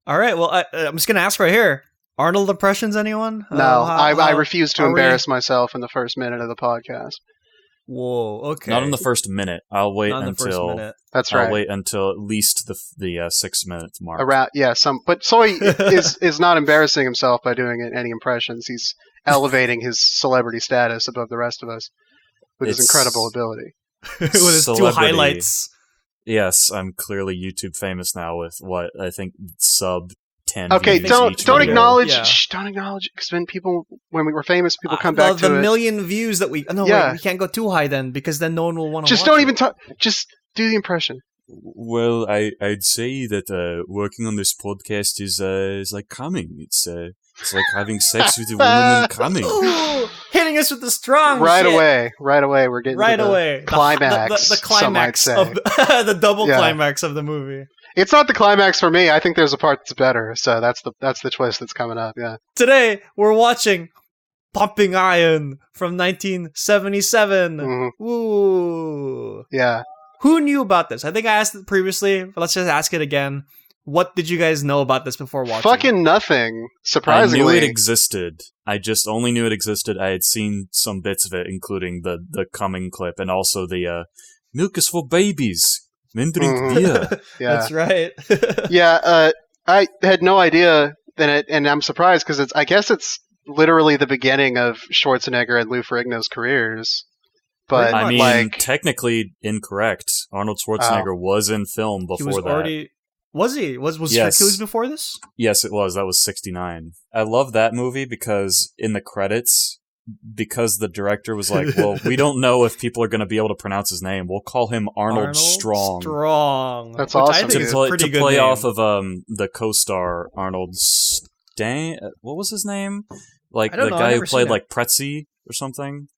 All right. Well, I'm just gonna ask right here. Arnold impressions, anyone? No, I refuse to embarrass myself in the first minute of the podcast. Whoa. Okay. Not in the first minute. I'll wait Not in the first until. minute. That's right. I'll wait until at least the 6 minute mark. Around, yeah, but Soy is not embarrassing himself by doing any impressions. He's elevating his celebrity status above the rest of us with his incredible ability. With his two highlights. Yes, I'm clearly YouTube famous now with what I think sub 10. Okay, views don't each video. acknowledge. Yeah. Don't acknowledge because when we were famous, people come back to the it. million views that we. No, wait, we can't go too high then because then no one will want to. Just don't even talk. Just do the impression. Well, I'd say that working on this podcast is like coming. It's like having sex with a woman and coming. Ooh, hitting us with the strong Right shit. away. We're getting to the climax. The climax some of might say. the double climax of the movie. It's not the climax for me. I think there's a part that's better. So that's the twist that's coming up. Yeah. Today we're watching Pumping Iron from 1977. Mm-hmm. Ooh. Yeah. Who knew about this? I think I asked it previously, but let's just ask it again. What did you guys know about this before watching? Fucking nothing. Surprisingly, I knew it existed. I just only knew it existed. I had seen some bits of it, including the coming clip and also the milk is for babies. Men drink beer. Yeah. That's right. Yeah. I had no idea and I'm surprised because I guess it's literally the beginning of Schwarzenegger and Lou Ferrigno's careers. But I mean, like, technically incorrect. Arnold Schwarzenegger was in film before he was that. already. Was he? Was Yes. Hercules before this? Yes, it was. That was 1969. I love that movie because in the credits, because the director was like, well, we don't know if people are going to be able to pronounce his name. We'll call him Arnold Strong. That's Which awesome. I think is a pretty to good play name. off of the co-star Arnold what was his name? Like the guy who played like Pretzi or something?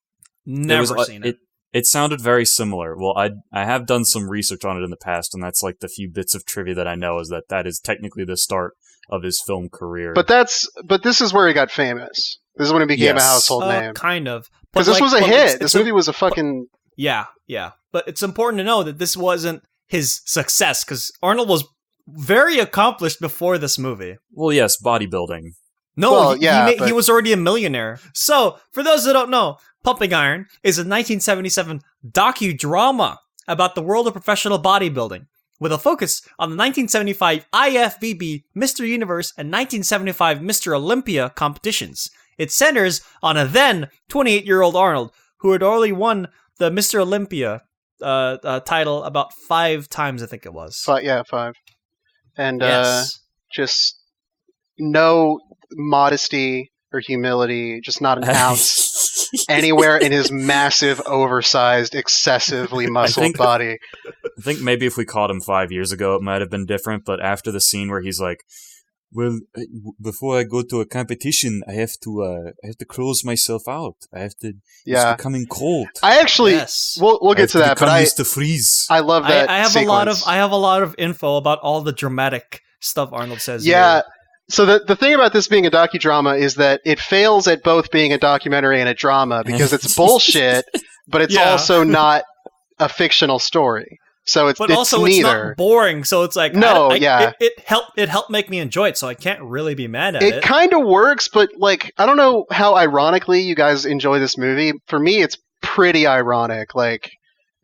Never seen it. It sounded very similar. Well, I have done some research on it in the past, and that's like the few bits of trivia that I know is that is technically the start of his film career. But this is where he got famous. This is when he became a household name. Kind of. Because this was a hit. This movie was a fucking... Yeah. But it's important to know that this wasn't his success, because Arnold was very accomplished before this movie. Well, yes, bodybuilding. No, he was already a millionaire. So, for those that don't know, Pumping Iron is a 1977 docudrama about the world of professional bodybuilding, with a focus on the 1975 IFBB Mr. Universe and 1975 Mr. Olympia competitions. It centers on a then 28-year-old Arnold, who had already won the Mr. Olympia title about 5 times, I think it was. 5. And yes. Just no modesty or humility, just not an ounce anywhere in his massive, oversized, excessively muscled body. I think maybe if we caught him 5 years ago, it might have been different, but after the scene where he's like, well, before I go to a competition, I have to close myself out. I have to. It's becoming cold. I actually, we'll get to that, but used to freeze. I love that. I have sequence. I have a lot of info about all the dramatic stuff Arnold says. Yeah. Here. So the thing about this being a docudrama is that it fails at both being a documentary and a drama because it's bullshit, but it's also not a fictional story. So it's also neither. It's not boring. So it's like it helped make me enjoy it. So I can't really be mad at it. It kind of works, but like I don't know how ironically you guys enjoy this movie. For me, it's pretty ironic. Like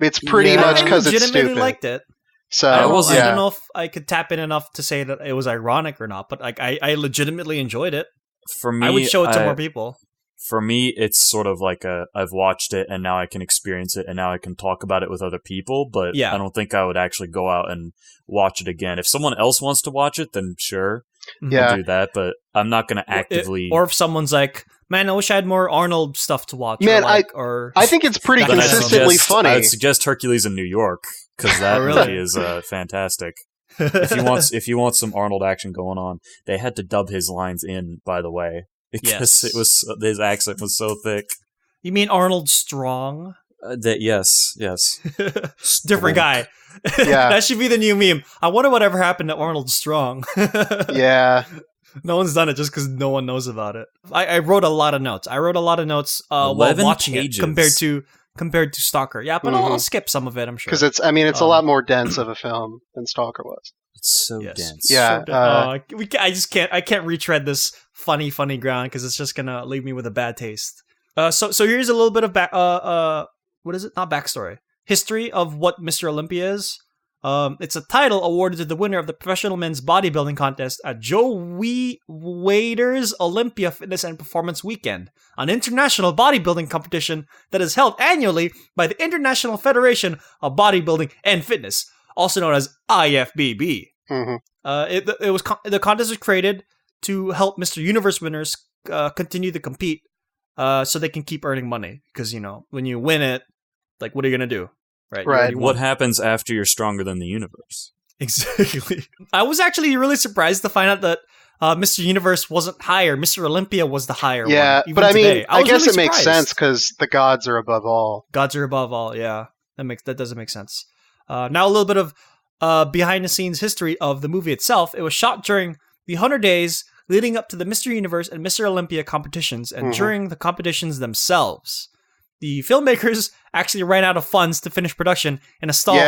it's pretty much because it's stupid. I legitimately liked it. So I don't know if I could tap in enough to say that it was ironic or not, but like I legitimately enjoyed it. For me, I would show it to more people. For me, it's sort of like I've watched it and now I can experience it and now I can talk about it with other people, but I don't think I would actually go out and watch it again. If someone else wants to watch it, then sure, I'll do that, but I'm not going to actively... Or if someone's like, man, I wish I had more Arnold stuff to watch. Man, I think it's pretty consistently funny. I'd suggest Hercules in New York, because that movie is fantastic. If you want some Arnold action going on, they had to dub his lines in, by the way. Because his accent was so thick. You mean Arnold Strong? Yes. Different guy. Yeah. That should be the new meme. I wonder whatever happened to Arnold Strong. Yeah. No one's done it just because no one knows about it. I wrote a lot of notes. While watching pages. it compared to Stalker. Yeah, but I'll skip some of it, I'm sure. Because it's a lot more dense of a film than Stalker was. It's so dense. Yeah. I can't retread this funny ground because it's just gonna leave me with a bad taste. So here's a little bit of what is it? Not backstory. History of what Mr. Olympia is. It's a title awarded to the winner of the professional men's bodybuilding contest at Joe Wader's Olympia Fitness and Performance Weekend, an international bodybuilding competition that is held annually by the International Federation of Bodybuilding and Fitness, also known as IFBB. Mm-hmm. The contest was created to help Mr. Universe winners continue to compete, so they can keep earning money. Because when you win it, like, what are you gonna do? Right. What happens after you're stronger than the universe? Exactly. I was actually really surprised to find out that Mr. Universe wasn't higher. Mr. Olympia was the higher one. Yeah, but I mean, I guess really it makes sense because the gods are above all. Gods are above all, yeah. That doesn't make sense. Now a little bit of behind-the-scenes history of the movie itself. It was shot during the 100 days leading up to the Mr. Universe and Mr. Olympia competitions and during the competitions themselves. The filmmakers actually ran out of funds to finish production and stalled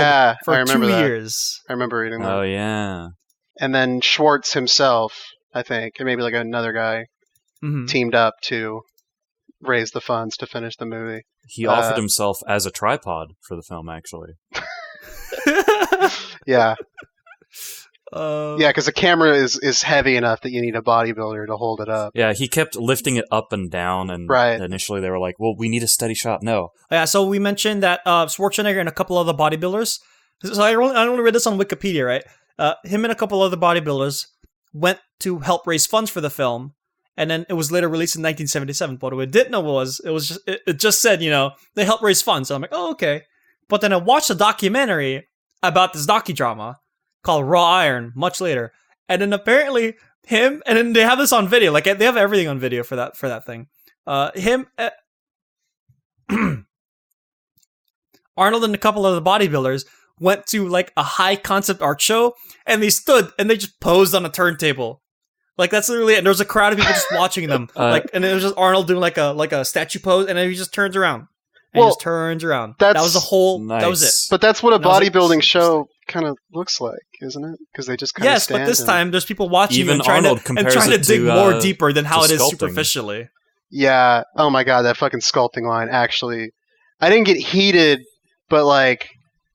for 2 years. I remember reading that. Oh, yeah. And then Schwartz himself, I think, and maybe like another guy, teamed up to raise the funds to finish the movie. He offered himself as a tripod for the film, actually. Yeah. Because the camera is heavy enough that you need a bodybuilder to hold it up. Yeah, he kept lifting it up and down, and initially they were like, well, we need a steady shot. No. Yeah, so we mentioned that Schwarzenegger and a couple other bodybuilders, so I only read this on Wikipedia, right? Him and a couple other bodybuilders went to help raise funds for the film, and then it was later released in 1977. But what I didn't know was, it just said, they helped raise funds. So I'm like, oh, okay. But then I watched a documentary about this docudrama called Raw Iron much later, and then apparently him, and then they have this on video, like they have everything on video for that thing. Arnold and a couple of the bodybuilders went to like a high concept art show, and they stood and they just posed on a turntable. Like that's literally, and there was a crowd of people just watching them. And it was just Arnold doing like a statue pose, and then he just turns around. And just turns around. That was the whole. Nice. That was it. But that's what a bodybuilding show kind of looks like, isn't it? Because they just kind of stand. Yes, but this time there's people watching and trying to dig more deeper than how it is superficially. Yeah. Oh my god, that fucking sculpting line. Actually, I didn't get heated, but like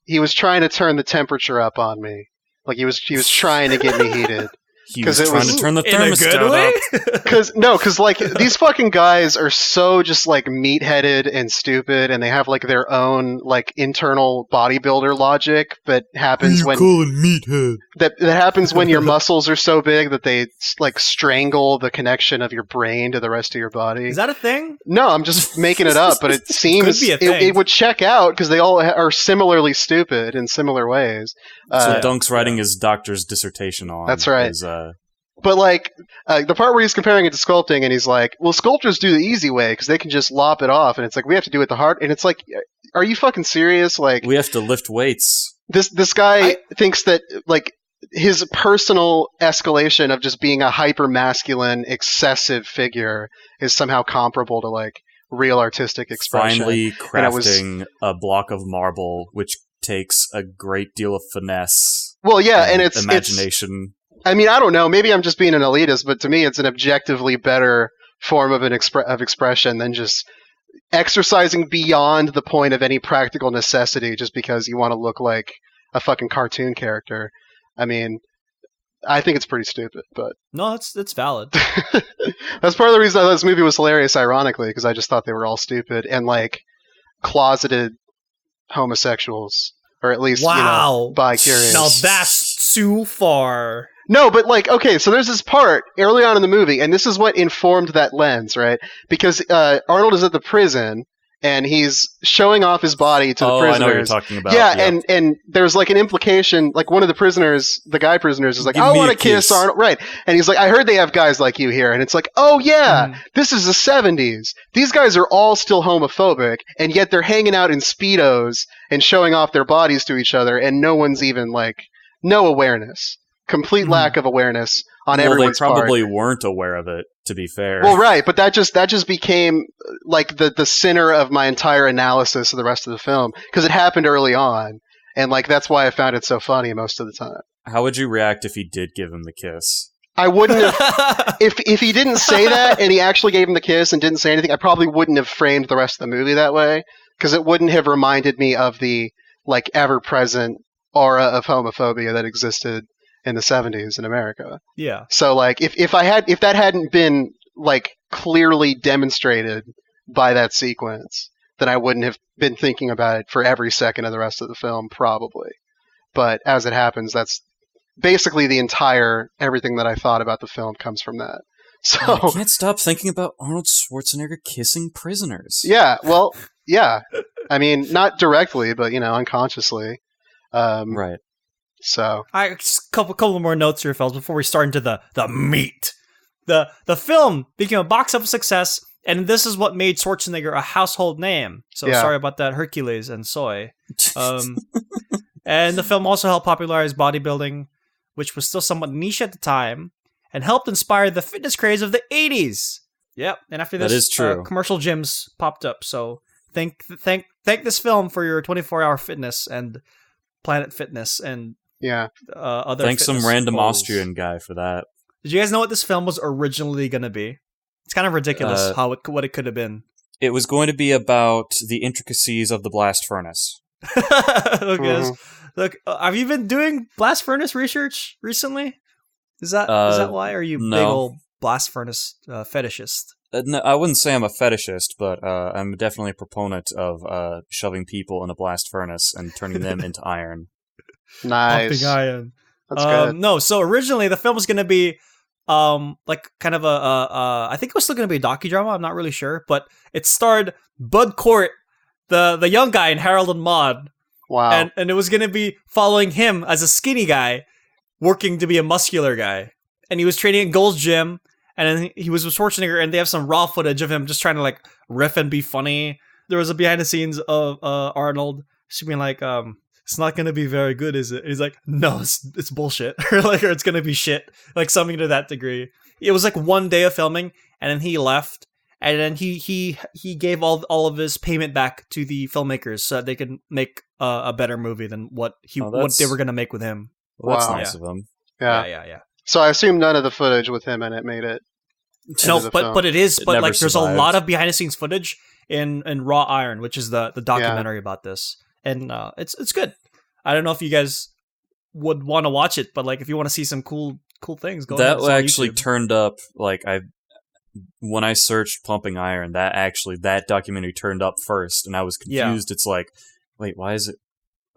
he was trying to turn the temperature up on me. Like he was trying to get me heated. He was trying to turn the thermostat up. Because like these fucking guys are so just like meat-headed and stupid, and they have like their own like internal bodybuilder logic that happens when meathead. That happens when your muscles are so big that they like strangle the connection of your brain to the rest of your body. Is that a thing? No, I'm just making it up, but it seems it would check out because they all are similarly stupid in similar ways. So Dunk's writing his doctor's dissertation on. That's right. But like the part where he's comparing it to sculpting, and he's like, "Well, sculptors do the easy way because they can just lop it off," and it's like we have to do it the hard. And it's like, are you fucking serious? Like we have to lift weights. This guy thinks that like his personal escalation of just being a hyper masculine, excessive figure is somehow comparable to like real artistic expression. Finally crafting a block of marble, which takes a great deal of finesse. Well, yeah, and it's imagination. I mean, I don't know. Maybe I'm just being an elitist, but to me, it's an objectively better form of expression than just exercising beyond the point of any practical necessity just because you want to look like a fucking cartoon character. I mean, I think it's pretty stupid, but no, it's valid. That's part of the reason I thought this movie was hilarious, ironically, because I just thought they were all stupid and like closeted homosexuals, or at least bi-curious. Now that's too far. No, but like, okay, so there's this part early on in the movie, and this is what informed that lens, right? Because Arnold is at the prison, and he's showing off his body to the prisoners. I know what you're talking about. Yeah, yep. and there's like an implication, like one of the prisoners, the guy prisoners, is like, I want to kiss Arnold. Right. And he's like, I heard they have guys like you here. And it's like, oh yeah, this is the 70s. These guys are all still homophobic, and yet they're hanging out in Speedos and showing off their bodies to each other, and no one's even like, no awareness. Complete lack of awareness on everyone's part. Well, they probably weren't aware of it, to be fair. Well, right, but that just became like the center of my entire analysis of the rest of the film because it happened early on, and like that's why I found it so funny most of the time. How would you react if he did give him the kiss? I wouldn't have... if he didn't say that and he actually gave him the kiss and didn't say anything, I probably wouldn't have framed the rest of the movie that way, because it wouldn't have reminded me of the like ever-present aura of homophobia that existed in the 70s in America. Yeah. So like if that hadn't been like clearly demonstrated by that sequence, then I wouldn't have been thinking about it for every second of the rest of the film, probably. But as it happens, that's basically everything that I thought about the film comes from that. So I can't stop thinking about Arnold Schwarzenegger kissing prisoners. Yeah, well, yeah. I mean, not directly, but unconsciously. Right. So just couple more notes here, fellas, before we start into the meat. The film became a box office success, and this is what made Schwarzenegger a household name. So sorry about that, Hercules and soy. And the film also helped popularize bodybuilding, which was still somewhat niche at the time, and helped inspire the fitness craze of the 80s. Yep. And after this, that is true. Commercial gyms popped up. So thank this film for your 24-hour fitness and Planet Fitness and other. Thanks some random Austrian guy for that. Did you guys know what this film was originally going to be? It's kind of ridiculous what it could have been. It was going to be about the intricacies of the blast furnace. Look, have you been doing blast furnace research recently? Is that why? Or are you big old blast furnace fetishist? No, I wouldn't say I'm a fetishist, but I'm definitely a proponent of shoving people in a blast furnace and turning them into iron. Nice. Pumping iron. That's good. No, so originally the film was going to be like kind of I think it was still going to be a docudrama. I'm not really sure, but it starred Bud Cort, the young guy in Harold and Maude. Wow. And it was going to be following him as a skinny guy working to be a muscular guy. And he was training at Gold's Gym, and then he was with Schwarzenegger, and they have some raw footage of him just trying to like riff and be funny. There was a behind the scenes of Arnold just being like, it's not going to be very good, is it? And he's like, no, it's bullshit. or it's going to be shit. Like something to that degree. It was like one day of filming, and then he left. And then he gave all of his payment back to the filmmakers so that they could make a better movie than what they were going to make with him. Well, that's nice of him. Yeah. So I assume none of the footage with him in it made it. No, but it is. But like, there's a lot of behind the scenes footage in Raw Iron, which is the documentary about this, and it's good. I don't know if you guys would want to watch it, but like if you want to see some cool things, go ahead. That actually turned up when I searched Pumping Iron, that documentary turned up first, and I was confused. It's like, wait, why is it?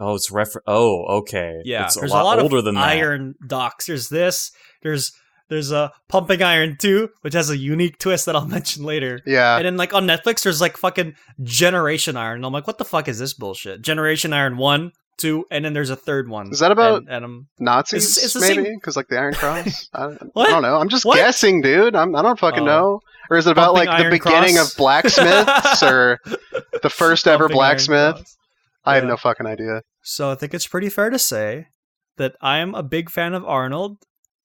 Oh, it's okay. Yeah, it's there's a lot older of than that. Iron docs. There's this. There's a Pumping Iron 2, which has a unique twist that I'll mention later. Yeah. And then like on Netflix, there's like fucking Generation Iron. And I'm like, what the fuck is this bullshit? Generation Iron 1, 2, and then there's a third one. Is that about Nazis? It's maybe because like the Iron Cross. I don't know. I'm just guessing, dude. I don't fucking know. Or is it about like the beginning of blacksmiths or the first ever blacksmith? I have no fucking idea. So I think it's pretty fair to say that I am a big fan of Arnold.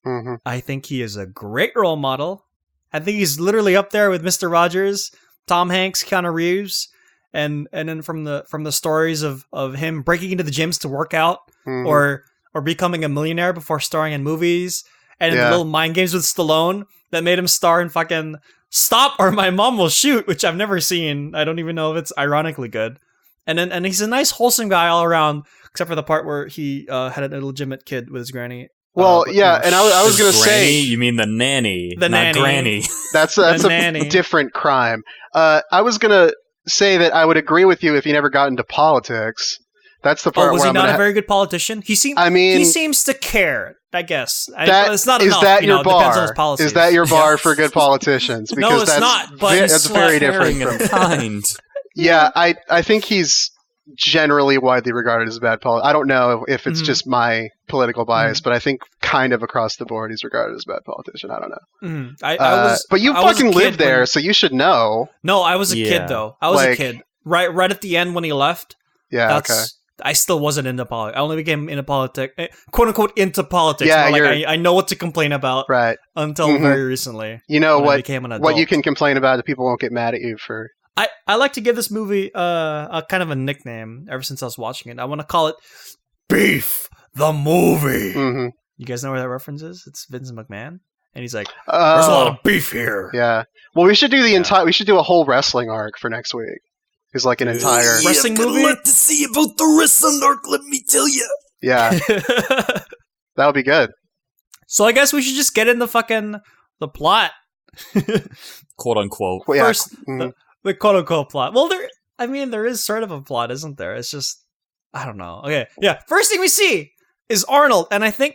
Mm-hmm. I think he is a great role model. I think he's literally up there with Mr. Rogers, Tom Hanks, Keanu Reeves, and then from the stories of him breaking into the gyms to work out, or becoming a millionaire before starring in movies, and the little mind games with Stallone that made him star in fucking Stop or My Mom Will Shoot, which I've never seen. I don't even know if it's ironically good. And he's a nice, wholesome guy all around, except for the part where he had an illegitimate kid with his granny. Well, yeah, and I was going to say... You mean the nanny, not nanny. Granny. That's a different crime. I was going to say that I would agree with you if he never got into politics. That's the part where was he not a very good politician? He seems to care, I guess. It's not enough. Is that your bar? Depends on his policies. Is that your bar for good politicians? Because no, it's not. But that's very different from kind. Yeah, I think he's generally widely regarded as a bad politician. I don't know if it's just my political bias, but I think kind of across the board he's regarded as a bad politician. I don't know. But you fucking lived there, so you should know. No, I was a kid though. I was a kid. Right at the end when he left. Yeah, okay. I still wasn't into politics. I only became into politics, quote unquote, into politics. Yeah, I know what to complain about. Right. Until very recently. You know what? I became an adult. What you can complain about that people won't get mad at you for. I like to give this movie a kind of a nickname ever since I was watching it. I want to call it Beef, the movie. Mm-hmm. You guys know where that reference is? It's Vince McMahon. And he's like, there's a lot of beef here. Yeah. Well, we should do we should do a whole wrestling arc for next week. It's like an entire wrestling movie. Let to see about the wrestling arc, let me tell you. Yeah. That would be good. So I guess we should just get in the plot. Quote unquote. Yeah. First, the quote unquote plot. Well, there is sort of a plot, isn't there? It's just, I don't know. Okay. Yeah. First thing we see is Arnold, and I think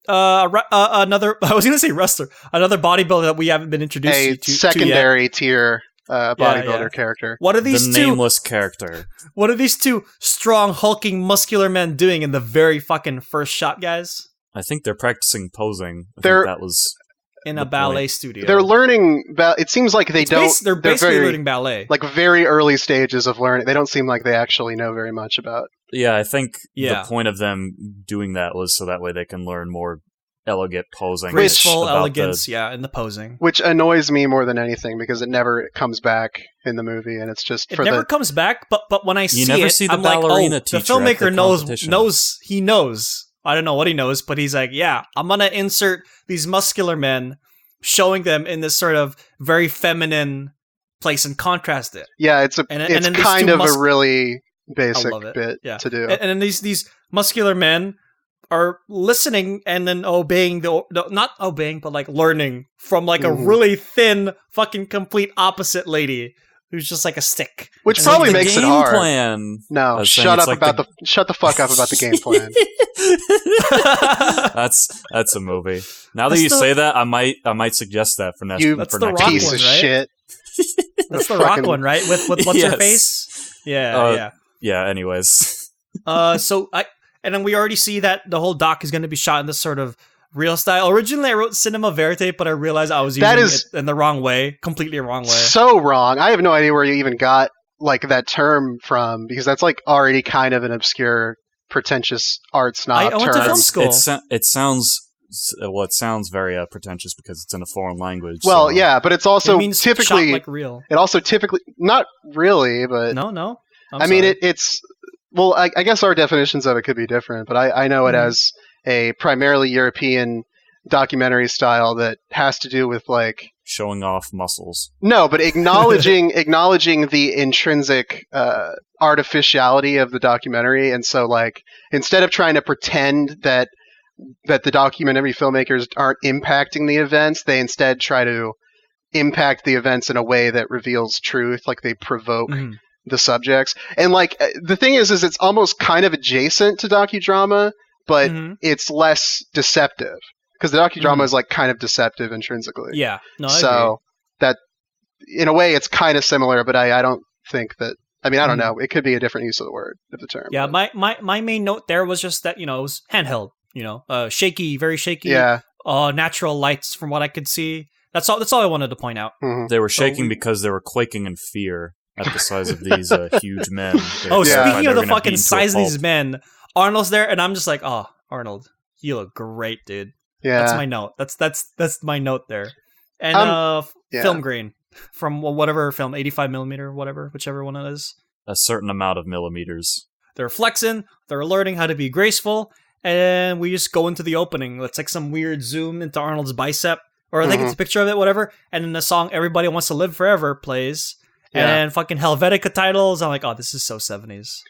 another, I was going to say wrestler, another bodybuilder that we haven't been introduced to. Secondary tier bodybuilder character. What are these the nameless character. What are these two strong, hulking, muscular men doing in the very fucking first shot, guys? I think they're practicing posing. I think that was in a ballet studio. They're learning. It seems like they're basically learning ballet. Like very early stages of learning. They don't seem like they actually know very much about. Yeah, I think the point of them doing that was so that way they can learn more elegant posing. Graceful elegance, in the posing. Which annoys me more than anything because it never comes back in the movie, and it's just it never comes back. But when I see it, I'm like, the filmmaker knows. He knows. I don't know what he knows, but he's like, yeah, I'm gonna insert these muscular men, showing them in this sort of very feminine place and contrast it. Yeah, it's kind of a really basic bit to do. And then these muscular men are listening and then obeying not obeying, but like learning from like a really thin, fucking complete opposite lady who's just like a stick. Which probably makes it hard. Plan. No, shut the fuck up about the game plan. That's a movie. Now that you say that, I might suggest that for next. That's for the next Rock piece one, of right? shit. That's the Rock one, right? With what's her face? Yeah. Anyways, and then we already see that the whole doc is going to be shot in this sort of real style. Originally, I wrote cinema verite, but I realized I was using it in the wrong way, completely wrong way. So wrong. I have no idea where you even got like that term from, because that's like already kind of an obscure, pretentious art snob term. I went to film school. It sounds very pretentious because it's in a foreign language. Well, yeah, but it's also typically shot like real. It also typically not really, but no. I mean, it's. Well, I guess our definitions of it could be different, but I know it as a primarily European documentary style that has to do with like showing off muscles. No, but acknowledging the intrinsic artificiality of the documentary, and so like instead of trying to pretend that the documentary filmmakers aren't impacting the events, they instead try to impact the events in a way that reveals truth, like they provoke the subjects. And like the thing is it's almost kind of adjacent to docudrama, but it's less deceptive because the docudrama is like kind of deceptive intrinsically. Yeah, no, so that in a way it's kind of similar, but I don't think that. I mean, I don't know. It could be a different use of the word, of the term. Yeah, but my main note there was just that, it was handheld, shaky, very shaky. Yeah. Natural lights from what I could see. That's all I wanted to point out. Mm-hmm. They were shaking because they were quaking in fear at the size of these huge men. Speaking of the fucking size of these men, Arnold's there, and I'm just like, oh, Arnold, you look great, dude. Yeah. That's my note. That's my note there. And film grain from whatever film, 85 millimeter, whichever one it is. A certain amount of millimeters. They're flexing. They're learning how to be graceful, and we just go into the opening. It's like some weird zoom into Arnold's bicep, or I think it's a picture of it, whatever. And then the song "Everybody Wants to Live Forever" plays. And fucking Helvetica titles. I'm like, oh, this is so 70s.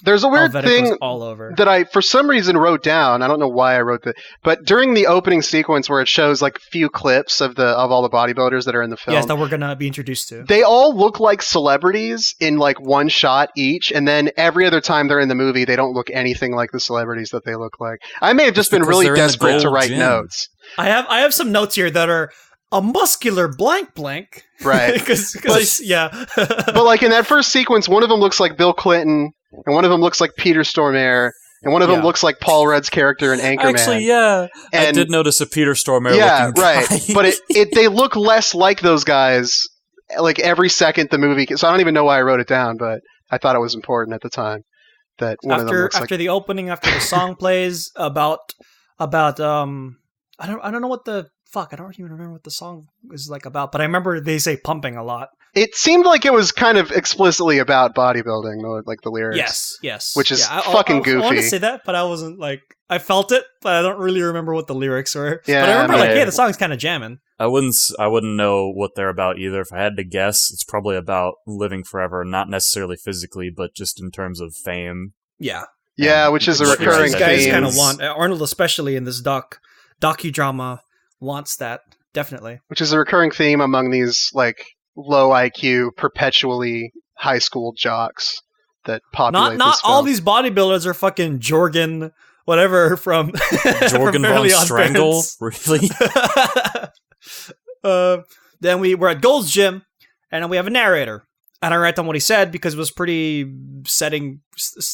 There's a weird thing all over that I, for some reason, wrote down. I don't know why I wrote that, but during the opening sequence where it shows like few clips of all the bodybuilders that are in the film, that we're gonna be introduced to, they all look like celebrities in like one shot each, and then every other time they're in the movie, they don't look anything like the celebrities that they look like. I may have just been really desperate to write notes. I have some notes here that are a muscular blank, right? But like in that first sequence, one of them looks like Bill Clinton, and one of them looks like Peter Stormare, and one of them looks like Paul Rudd's character in Anchorman. Actually, and I did notice a Peter Stormare. Yeah, looking right. guy. But they look less like those guys, like every second the movie. So I don't even know why I wrote it down, but I thought it was important at the time that one of them looks after the opening, after the song plays about I don't know what the. Fuck, I don't even remember what the song is like about, but I remember they say pumping a lot. It seemed like it was kind of explicitly about bodybuilding, like the lyrics. Yes. Which is fucking goofy. I want to say that, but I wasn't like... I felt it, but I don't really remember what the lyrics were. Yeah, but I remember hey, the song's kind of jamming. I wouldn't know what they're about either. If I had to guess, it's probably about living forever, not necessarily physically, but just in terms of fame. Yeah. Yeah, which is a recurring theme. These guys kind of want... Arnold, especially in this docudrama, wants that, definitely. Which is a recurring theme among these, like, low IQ, perpetually high school jocks that populate Not this film. all these bodybuilders are fucking Jorgen, whatever, from Jorgen von Strangle? Really? Then we're at Gold's gym, and then we have a narrator. I don't write down what he said because it was pretty setting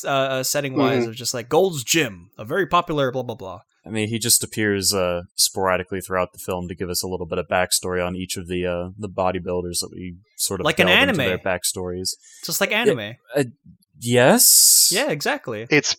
wise. Of just like Gold's Gym, a very popular blah blah blah. I mean, he just appears sporadically throughout the film to give us a little bit of backstory on each of the bodybuilders that we sort of like an anime. Into their backstories, just like anime. Yes. Yeah, exactly. It's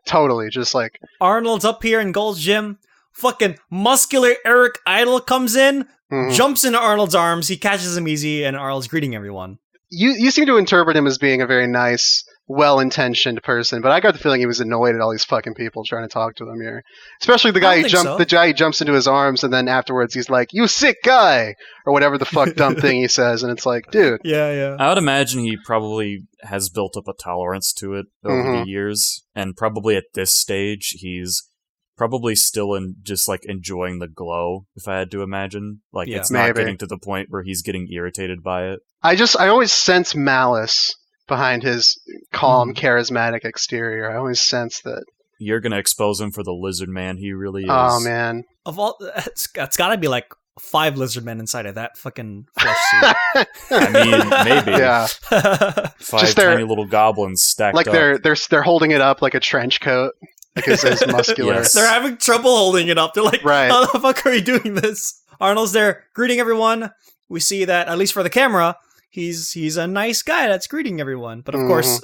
totally just like Arnold's up here in Gold's Gym. Fucking muscular Eric Idle comes in, jumps into Arnold's arms. He catches him easy, and Arnold's greeting everyone. You seem to interpret him as being a very nice, well-intentioned person, but I got the feeling he was annoyed at all these fucking people trying to talk to him here. Especially the guy who jumps into his arms, and then afterwards he's like, "You sick guy," or whatever the fuck dumb thing he says, and it's like, dude. Yeah. I would imagine he probably has built up a tolerance to it over the years, and probably at this stage he's probably still just like enjoying the glow, if I had to imagine. Like it's not getting to the point where he's getting irritated by it. I always sense malice behind his calm, charismatic exterior. I always sense that. You're gonna expose him for the lizard man he really is. Oh man. Of all it's gotta be like 5 lizard men inside of that fucking flesh suit. I mean, maybe. Yeah. 5 tiny little goblins stacked like up. They're holding it up like a trench coat. Because it's muscular. Yes. They're having trouble holding it up. They're like, right. How the fuck are you doing this? Arnold's there greeting everyone. We see that, at least for the camera, he's a nice guy that's greeting everyone. But of course,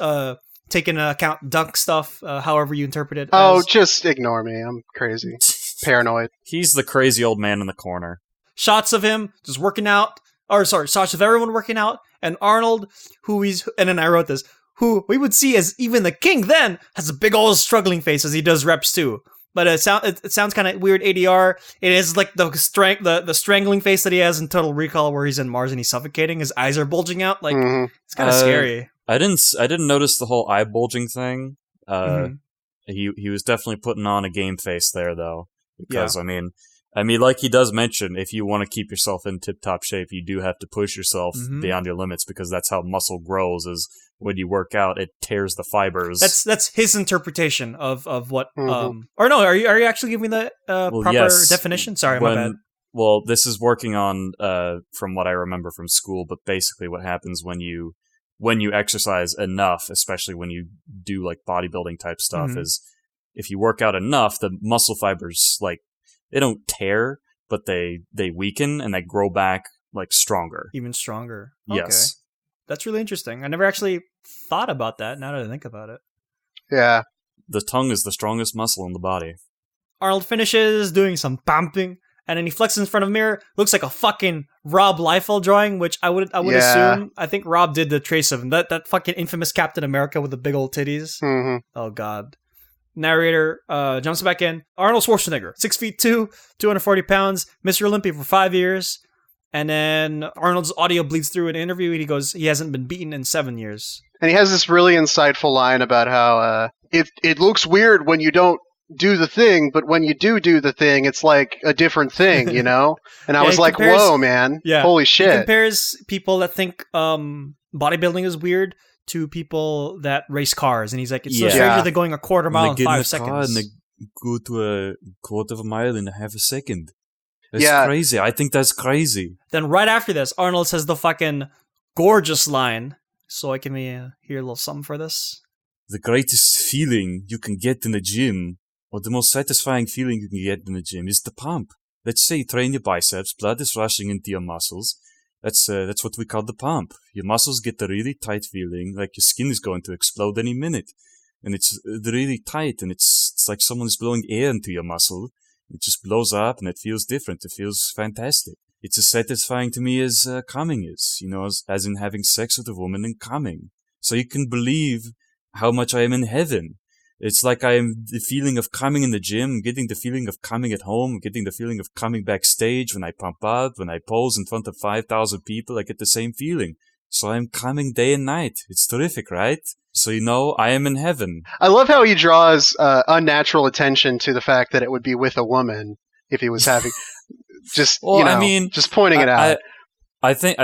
taking into account dunk stuff, however you interpret it. Oh, just ignore me. I'm crazy. Paranoid. He's the crazy old man in the corner. Shots of him just working out. Shots of everyone working out. And Arnold, and then I wrote this, who we would see as even the king then, has a big old struggling face as he does reps too. But it sounds kind of weird ADR. It is like the strangling face that he has in Total Recall where he's in Mars and he's suffocating. His eyes are bulging out. Like it's kind of scary. I didn't notice the whole eye bulging thing. He was definitely putting on a game face there though. Because I mean, like he does mention, if you want to keep yourself in tip-top shape, you do have to push yourself beyond your limits because that's how muscle grows. Is when you work out, it tears the fibers. That's his interpretation of what. Or no, are you actually giving the proper definition? Sorry, my bad. Well, this is working on from what I remember from school, but basically what happens when you exercise enough, especially when you do like bodybuilding type stuff, is if you work out enough, the muscle fibers like they don't tear, but they weaken and they grow back like stronger, even stronger. Yes. Okay. That's really interesting. I never actually thought about that, now that I think about it. Yeah. The tongue is the strongest muscle in the body. Arnold finishes doing some pumping, and then he flexes in front of a mirror. Looks like a fucking Rob Liefeld drawing, which I would assume. I think Rob did the trace of him. That fucking infamous Captain America with the big old titties. Oh, God. Narrator jumps back in. Arnold Schwarzenegger, 6'2", 240 pounds, Mr. Olympia for 5 years. And then Arnold's audio bleeds through an interview, and he goes, he hasn't been beaten in 7 years. And he has this really insightful line about how it looks weird when you don't do the thing, but when you do the thing, it's like a different thing, you know? And I was like, whoa, man. Yeah, holy shit. He compares people that think bodybuilding is weird to people that race cars. And he's like, it's no stranger than going a quarter mile in 5 seconds. And they go to a quarter of a mile in a half a second. That's crazy. I think that's crazy. Then right after this, Arnold says the fucking gorgeous line. So I can hear a little something for this. The greatest feeling you can get in the gym, or the most satisfying feeling you can get in the gym, is the pump. Let's say you train your biceps, blood is rushing into your muscles. That's what we call the pump. Your muscles get a really tight feeling, like your skin is going to explode any minute. And it's really tight, and it's like someone is blowing air into your muscle. It just blows up and it feels different. It feels fantastic. It's as satisfying to me as coming is, as in having sex with a woman and coming. So you can believe how much I am in heaven. It's like I am the feeling of coming in the gym, getting the feeling of coming at home, getting the feeling of coming backstage when I pump up, when I pose in front of 5,000 people, I get the same feeling. So I'm coming day and night. It's terrific, right? So I am in heaven. I love how he draws unnatural attention to the fact that it would be with a woman if he was having... just pointing it out. I think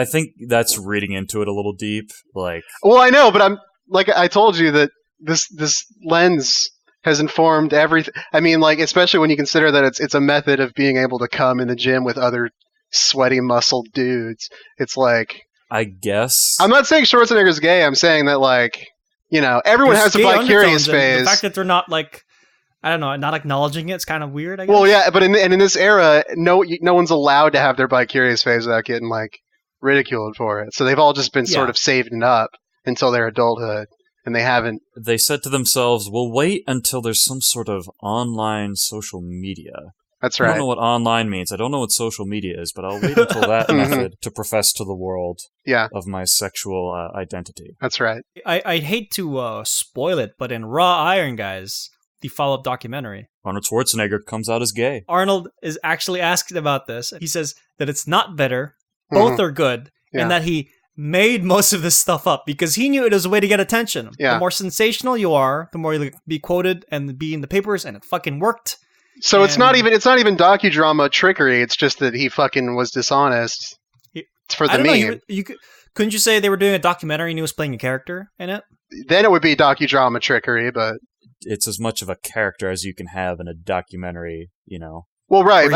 that's reading into it a little deep. Like, well, I know, but I'm like I told you that this lens has informed everything. I mean, like, especially when you consider that it's a method of being able to come in the gym with other sweaty, muscled dudes. It's like, I guess I'm not saying Schwarzenegger's gay. I'm saying that, like, everyone has a bi-curious phase. The fact that they're not, like, I don't know, not acknowledging it's kind of weird, I guess. Well, yeah, but in this era, no one's allowed to have their bi-curious phase without getting, like, ridiculed for it. So they've all just been sort of saving up until their adulthood, and they haven't... They said to themselves, we'll wait until there's some sort of online social media. That's right. I don't know what online means. I don't know what social media is, but I'll wait until that method to profess to the world of my sexual identity. That's right. I'd hate to spoil it, but in Raw Iron, guys... the follow-up documentary, Arnold Schwarzenegger comes out as gay. Arnold is actually asked about this. He says that it's not better, both are good, and that he made most of this stuff up because he knew it was a way to get attention. Yeah. The more sensational you are, the more you'll be quoted and be in the papers, and it fucking worked. So it's not even docudrama trickery. It's just that he fucking was dishonest. It's for the meme. Couldn't you say they were doing a documentary and he was playing a character in it? Then it would be docudrama trickery, but... It's as much of a character as you can have in a documentary, Well, right.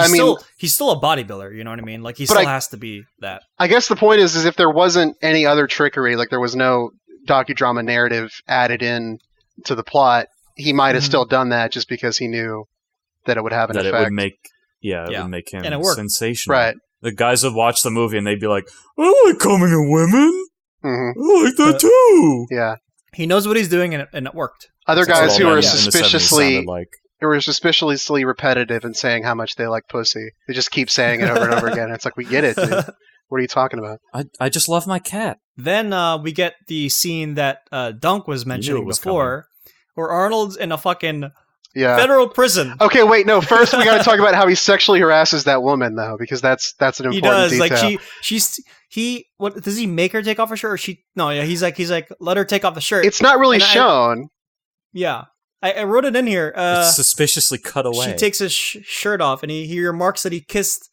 He's still a bodybuilder, you know what I mean? Like, he still has to be that. I guess the point is if there wasn't any other trickery, like there was no docudrama narrative added in to the plot, he might have still done that just because he knew that it would have an effect. It would make, it would make him sensational. Right. The guys would watch the movie and they'd be like, I like coming in women. Mm-hmm. I like that too. Yeah. He knows what he's doing and it worked. Other guys who are suspiciously repetitive and saying how much they like pussy. They just keep saying it over and over again. It's like, we get it, dude. What are you talking about? I just love my cat. Then we get the scene that Dunk was mentioning before, where Arnold's in a fucking federal prison. Okay, wait, no. First, we got to talk about how he sexually harasses that woman, though, because that's an important detail. Like what does he make her take off her shirt? Or she? No, yeah. He's like, let her take off the shirt. It's not really shown. I wrote it in here. It's suspiciously cut away. She takes his shirt off, and he remarks that he kissed.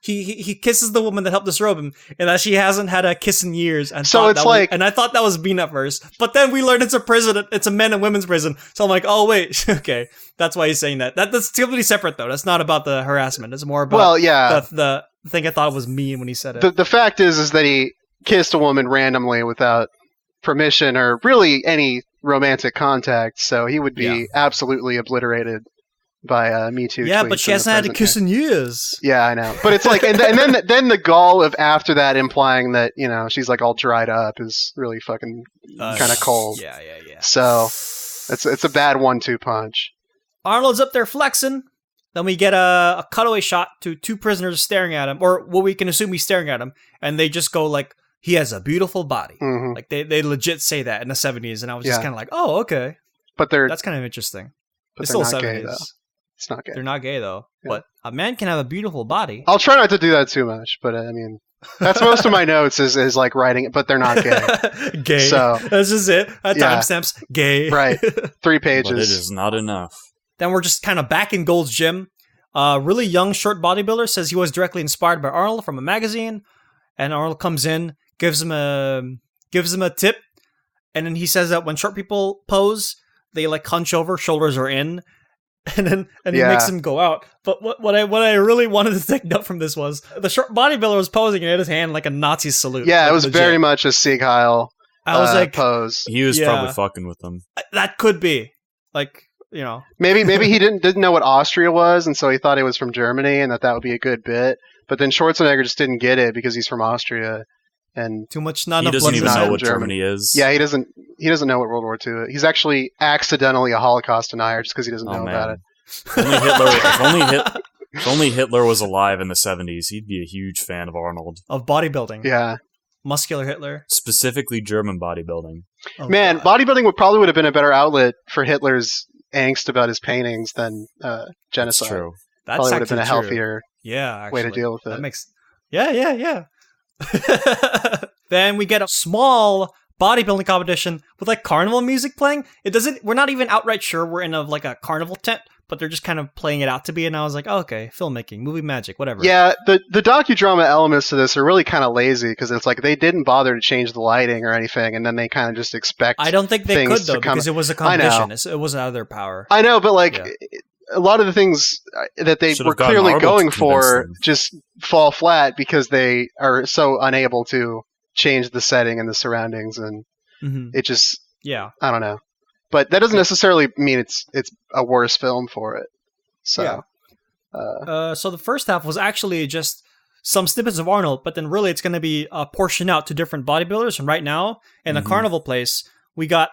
He kisses the woman that helped disrobe him, and that she hasn't had a kiss in years. And so it's like, and I thought that was mean at first, but then we learned it's a prison. It's a men and women's prison. So I'm like, oh wait, okay, that's why he's saying that. That's completely separate though. That's not about the harassment. It's more about the thing I thought was mean when he said it. The fact is that he kissed a woman randomly without permission or really any romantic contact, so he would be absolutely obliterated by Me Too. Yeah, but she hasn't had a kiss in years. Yeah, I know. But it's like, and then the gall of after that implying that she's like all dried up is really fucking kind of cold. Yeah. So it's a bad 1-2 punch. Arnold's up there flexing. Then we get a cutaway shot to two prisoners staring at him, or what we can assume he's staring at him, and they just go like, he has a beautiful body. Mm-hmm. Like they legit say that in the 70s, and I was just kind of like, oh, okay. But that's kind of interesting. But it's they're still not 70s. gay, though. It's not gay. They're not gay though. Yeah. But a man can have a beautiful body. I'll try not to do that too much, but I mean, that's most of my notes is like writing it, but they're not gay. Gay. So that's just it. Timestamps. Gay. Right. 3 pages. But it is not enough. Then we're just kind of back in Gold's gym. Really young, short bodybuilder says he was directly inspired by Arnold from a magazine, and Arnold comes in, gives him a tip, and then he says that when short people pose, they like hunch over, shoulders are in, and he makes him go out. But what I really wanted to take note from this was the short bodybuilder was posing and had his hand like a Nazi salute. Yeah, like it was legit. very much a Sieg Heil. I was like, pose. He was probably fucking with them. That could be like. Maybe he didn't know what Austria was, and so he thought it was from Germany, and that would be a good bit. But then Schwarzenegger just didn't get it because he's from Austria, and too much. He doesn't even know what Germany is. Yeah, he doesn't know what World War II is. He's actually accidentally a Holocaust denier just because he doesn't know about it. If If only Hitler was alive in the 70s, he'd be a huge fan of Arnold. Of bodybuilding. Yeah. Muscular Hitler. Specifically German bodybuilding. Oh, man, God. Bodybuilding would have been a better outlet for Hitler's angst about his paintings than genocide. That's true. That's probably would have been a healthier way to deal with it. That makes... Yeah. Then we get a small bodybuilding competition with like carnival music playing. We're not even outright sure we're in a carnival tent, but they're just kind of playing it out to be, and I was like, oh, okay, filmmaking, movie magic, whatever. Yeah, the docudrama elements to this are really kind of lazy, because it's like they didn't bother to change the lighting or anything, and then they kind of just expect I don't think they could, though, because it was a competition. It wasn't out of their power. I know, but a lot of the things that they were clearly going for just fall flat because they are so unable to change the setting and the surroundings, and it just, I don't know. But that doesn't necessarily mean it's a worse film for it. So, so the first half was actually just some snippets of Arnold, but then really it's going to be portioned out to different bodybuilders. And right now, in the carnival place, we got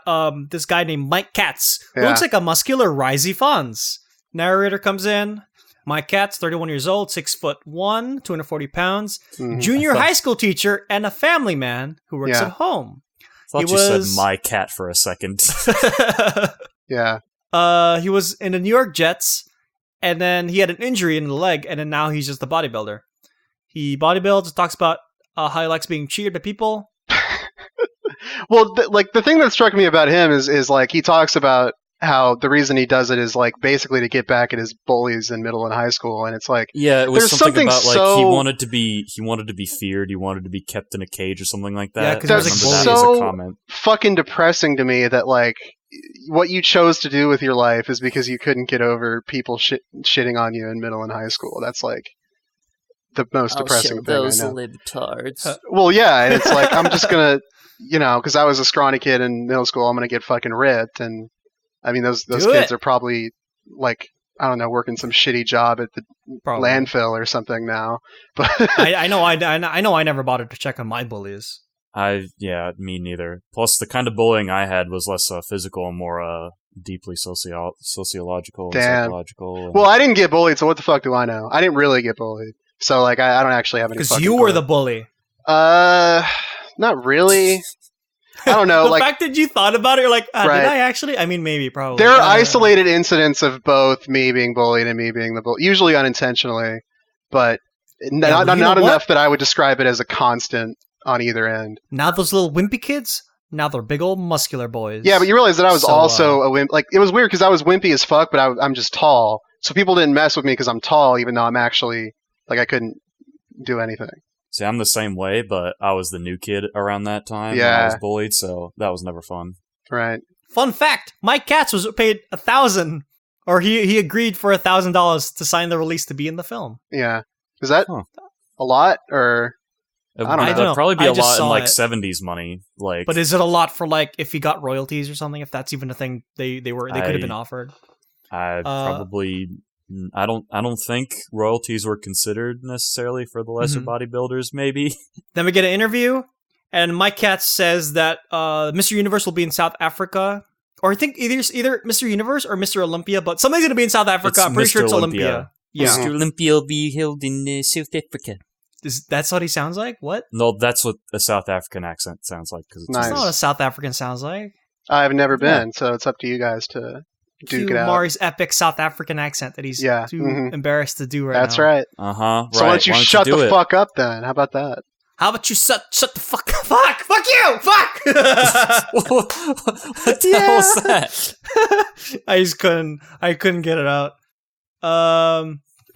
this guy named Mike Katz, who looks like a muscular Risey Fonz. Narrator comes in. Mike Katz, 31 years old, 6'1", 240 pounds, junior high school teacher, and a family man who works at home. I thought you said my cat for a second. Yeah. He was in the New York Jets, and then he had an injury in the leg, and then now he's just a bodybuilder. He bodybuilds, talks about how he likes being cheered by people. Well, the thing that struck me about him is like he talks about how the reason he does it is like basically to get back at his bullies in middle and high school, and it's like it was something about like he wanted to be feared, he wanted to be kept in a cage or something like that. Yeah, because that's so fucking depressing to me that like what you chose to do with your life is because you couldn't get over people shitting on you in middle and high school. That's like the most depressing thing I know. Those libtards. Well, yeah, and it's like I'm just gonna, because I was a scrawny kid in middle school, I'm gonna get fucking ripped. And I mean, those kids are probably like, I don't know, working some shitty job at the landfill or something now. But I know I never bothered to check on my bullies. Me neither. Plus, the kind of bullying I had was less physical and more deeply sociological and psychological. Well, I didn't get bullied, so what the fuck do I know? I didn't really get bullied, so like I don't actually have any. Because you were the bully. Not really. I don't know. The fact that you thought about it, you're like, did I actually? I mean, maybe, probably. There are isolated incidents of both me being bullied and me being the bully, usually unintentionally, but not enough that I would describe it as a constant on either end. Now those little wimpy kids, now they're big old muscular boys. Yeah, but you realize that I was also a wimp. Like, it was weird because I was wimpy as fuck, but I'm just tall. So people didn't mess with me because I'm tall, even though I'm actually, like, I couldn't do anything. See, I'm the same way, but I was the new kid around that time. Yeah. I was bullied, so that was never fun. Right. Fun fact, Mike Katz was paid $1,000, or he agreed for $1,000 to sign the release to be in the film. Yeah. Is that a lot, or... I don't know. It'd probably be a lot in like 70s money. Like, but is it a lot for like if he got royalties or something? If that's even a thing they could have been offered. Probably... I don't think royalties were considered necessarily for the lesser bodybuilders, maybe. Then we get an interview, and Mike Katz says that Mr. Universe will be in South Africa. Or I think either Mr. Universe or Mr. Olympia, but somebody's going to be in South Africa. I'm pretty sure it's Olympia. Yeah. Mr. Olympia will be held in South Africa. That's what he sounds like? What? No, that's what a South African accent sounds like. Cause That's not what a South African sounds like. I've never been, so it's up to you guys to duke it out. Mari's epic South African accent that he's too embarrassed to do right now. That's right. Uh-huh. So why don't you shut the fuck up then? How about that? How about you shut the fuck up? Fuck you! Fuck! What the hell was that? I couldn't get it out.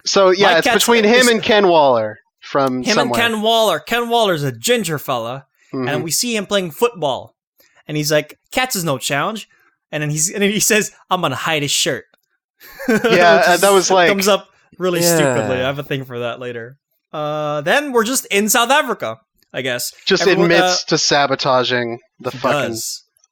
So yeah, it's between him and Ken Waller from somewhere. And Ken Waller. Ken Waller's a ginger fella, and we see him playing football. And he's like, Katz is no challenge. And then he says, I'm gonna hide his shirt. Yeah, that was like comes up really stupidly. I have a thing for that later. Then we're just in South Africa, I guess. Admits to sabotaging the fucking.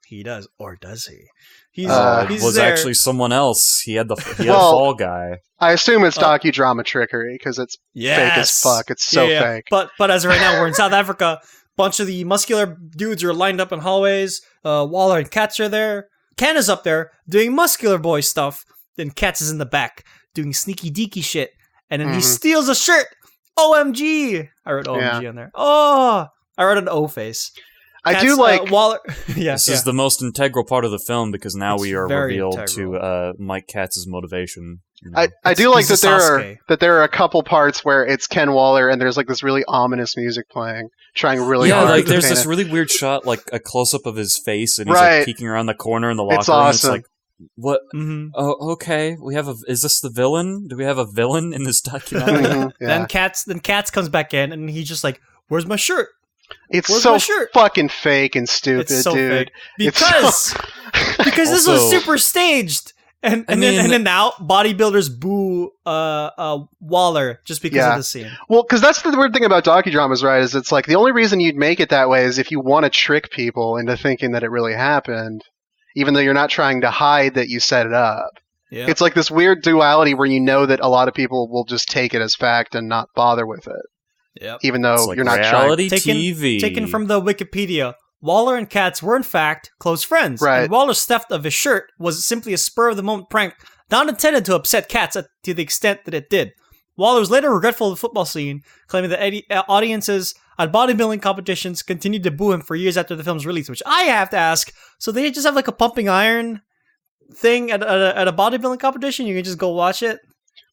He does, or does he? He's was there. Actually someone else. He had the fall guy. I assume it's docudrama trickery because it's fake as fuck. It's so fake. But as of right now, we're in South Africa. Bunch of the muscular dudes are lined up in hallways. Waller and Katz are there. Ken is up there doing muscular boy stuff. Then Katz is in the back doing sneaky deaky shit. and then he steals a shirt. OMG! I wrote OMG on there. Oh! I wrote an O face. I do like Waller. This is the most integral part of the film because now we are revealed to Mike Katz's motivation. I do like that there are a couple parts where it's Ken Waller and there's like this really ominous music playing, trying really hard. Yeah, like to there's paint this it. really weird shot, like a close up of his face, and he's like peeking around the corner in the locker room. Awesome. It's like, what? Oh, okay. Is this the villain? Do we have a villain in this documentary? Then Katz comes back in and he's just like, "Where's my shirt?" It's so fucking fake and stupid, it's so dude. Fake. Because this was super staged. And then now bodybuilders boo Waller just because of the scene. Well, because that's the weird thing about docudramas, right? Is it's like the only reason you'd make it that way is if you want to trick people into thinking that it really happened, even though you're not trying to hide that you set it up. Yeah. It's like this weird duality where you know that a lot of people will just take it as fact and not bother with it. Yep. Even though like you're not reality trying. TV. Taken from the Wikipedia, Waller and Katz were in fact close friends. Right. And Waller's theft of his shirt was simply a spur-of-the-moment prank, not intended to upset Katz to the extent that it did. Waller was later regretful of the football scene, claiming that audiences at bodybuilding competitions continued to boo him for years after the film's release, which I have to ask, so they just have like a pumping iron thing at a bodybuilding competition? You can just go watch it?